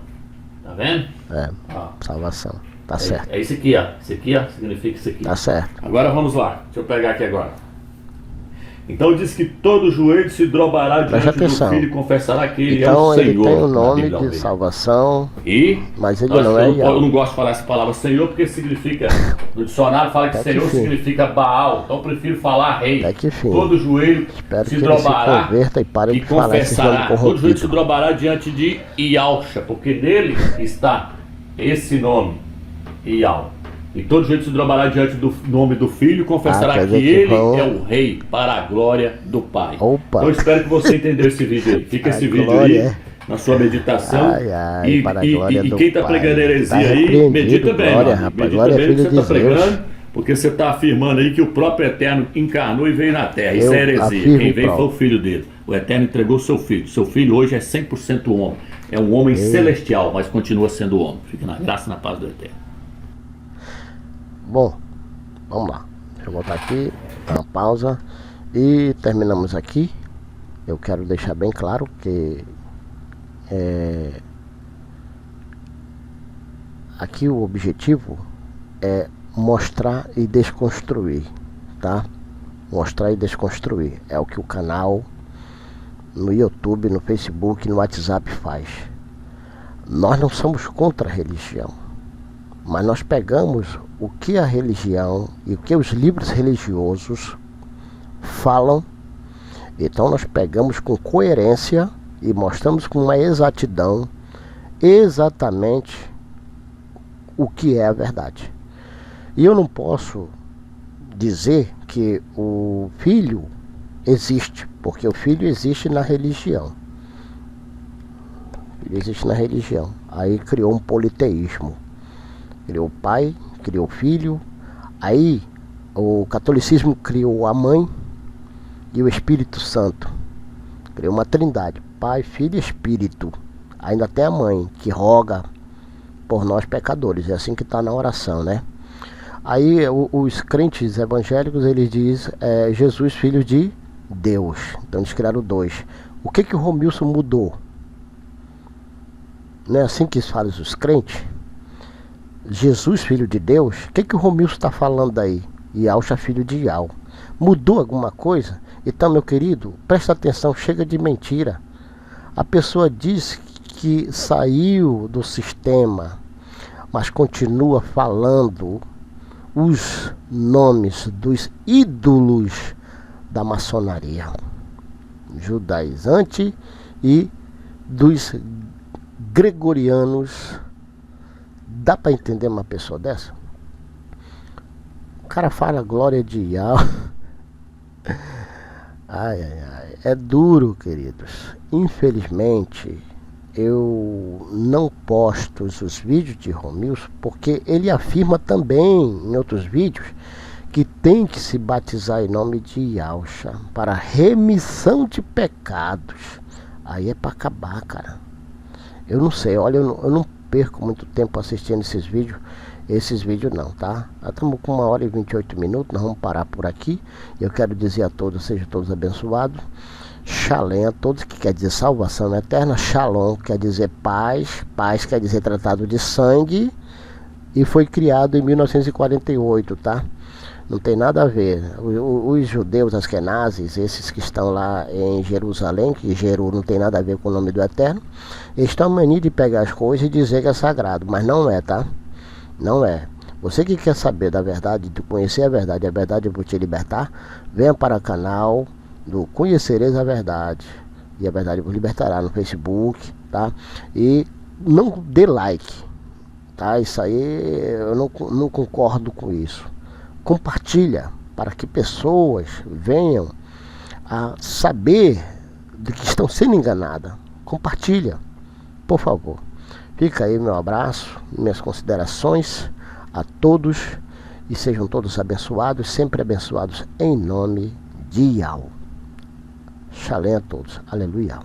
S2: Tá vendo?
S1: É.
S2: Ó.
S1: Salvação. Tá certo.
S2: É isso aqui, ó. Isso aqui, ó, significa isso aqui.
S1: Tá certo.
S2: Agora vamos lá. Deixa eu pegar aqui agora. Então diz que todo joelho se drobará diante do Filho e confessará que ele é o Senhor.
S1: Então ele tem o nome de salvação, mas ele não é Yahweh.
S2: Eu não gosto de falar essa palavra Senhor porque significa, no dicionário fala que Senhor significa Baal, então eu prefiro falar rei. Todo joelho se drobará e confessará. Todo joelho se drobará diante de Yalcha, porque nele está esse nome, Yal. E todo jeito se drobará diante do nome do Filho e confessará que ele é o Rei para a glória do Pai.
S1: Opa.
S2: Então eu espero que você entendeu esse vídeo aí. Fica esse vídeo aí na sua meditação. E quem está pregando heresia aí, medita bem. Medita bem o que você está pregando, porque você está afirmando aí que o próprio Eterno encarnou e veio na Terra. Isso é heresia. Quem veio foi o Filho dele. O Eterno entregou seu Filho. Seu Filho hoje é 100% homem. É um homem celestial, mas continua sendo homem. Fica na graça e na paz do Eterno.
S1: Bom, vamos lá. Deixa eu voltar aqui, dar uma pausa e terminamos aqui. Eu quero deixar bem claro que aqui o objetivo é mostrar e desconstruir, tá? Mostrar e desconstruir. É o que o canal no YouTube, no Facebook, no WhatsApp faz. Nós não somos contra a religião, mas nós pegamos o que a religião e o que os livros religiosos falam. Então nós pegamos com coerência e mostramos com uma exatidão exatamente o que é a verdade. E eu não posso dizer que o Filho existe, porque o Filho existe na religião. Ele existe na religião. Aí criou um politeísmo. Criou o Pai, criou o Filho. Aí o catolicismo criou a Mãe e o Espírito Santo. Criou uma trindade, Pai, Filho e Espírito. Ainda tem a Mãe, que roga por nós pecadores. É assim que está na oração, né? Aí os crentes evangélicos, eles dizem Jesus, Filho de Deus. Então eles criaram dois. O que o Romilson mudou? Não é assim que falam os crentes? Jesus, Filho de Deus. O que o Romilson está falando aí? Yalcha, filho de Yal. Mudou alguma coisa? Então, meu querido, presta atenção, chega de mentira. A pessoa diz que saiu do sistema, mas continua falando os nomes dos ídolos da maçonaria judaizante e dos gregorianos. Dá para entender uma pessoa dessa? O cara fala glória de Yah. Ai, ai, ai. É duro, queridos. Infelizmente, eu não posto os vídeos de Romilson, porque ele afirma também em outros vídeos que tem que se batizar em nome de Yalcha para remissão de pecados. Aí é para acabar, cara. Eu não sei, olha, eu não perco muito tempo assistindo esses vídeos não, tá? Estamos com 1h28, nós vamos parar por aqui. Eu quero dizer a todos, sejam todos abençoados. Shalom a todos, que quer dizer salvação eterna. Shalom quer dizer paz, paz quer dizer tratado de sangue. e foi criado em 1948, tá? Não tem nada a ver. Os judeus askenazes, esses que estão lá em Jerusalém, que Jeru não tem nada a ver com o nome do Eterno, eles estão mania de pegar as coisas e dizer que é sagrado, mas não é, tá? Não é. Você que quer saber da verdade, de conhecer a verdade eu vou te libertar, venha para o canal do Conhecereis a Verdade, e a Verdade vos libertará no Facebook, tá? E não dê like, tá? Isso aí eu não concordo com isso. Compartilha para que pessoas venham a saber de que estão sendo enganadas. Compartilha, por favor. Fica aí meu abraço, minhas considerações a todos e sejam todos abençoados, sempre abençoados em nome de Yahweh. Shalom a todos. Aleluia.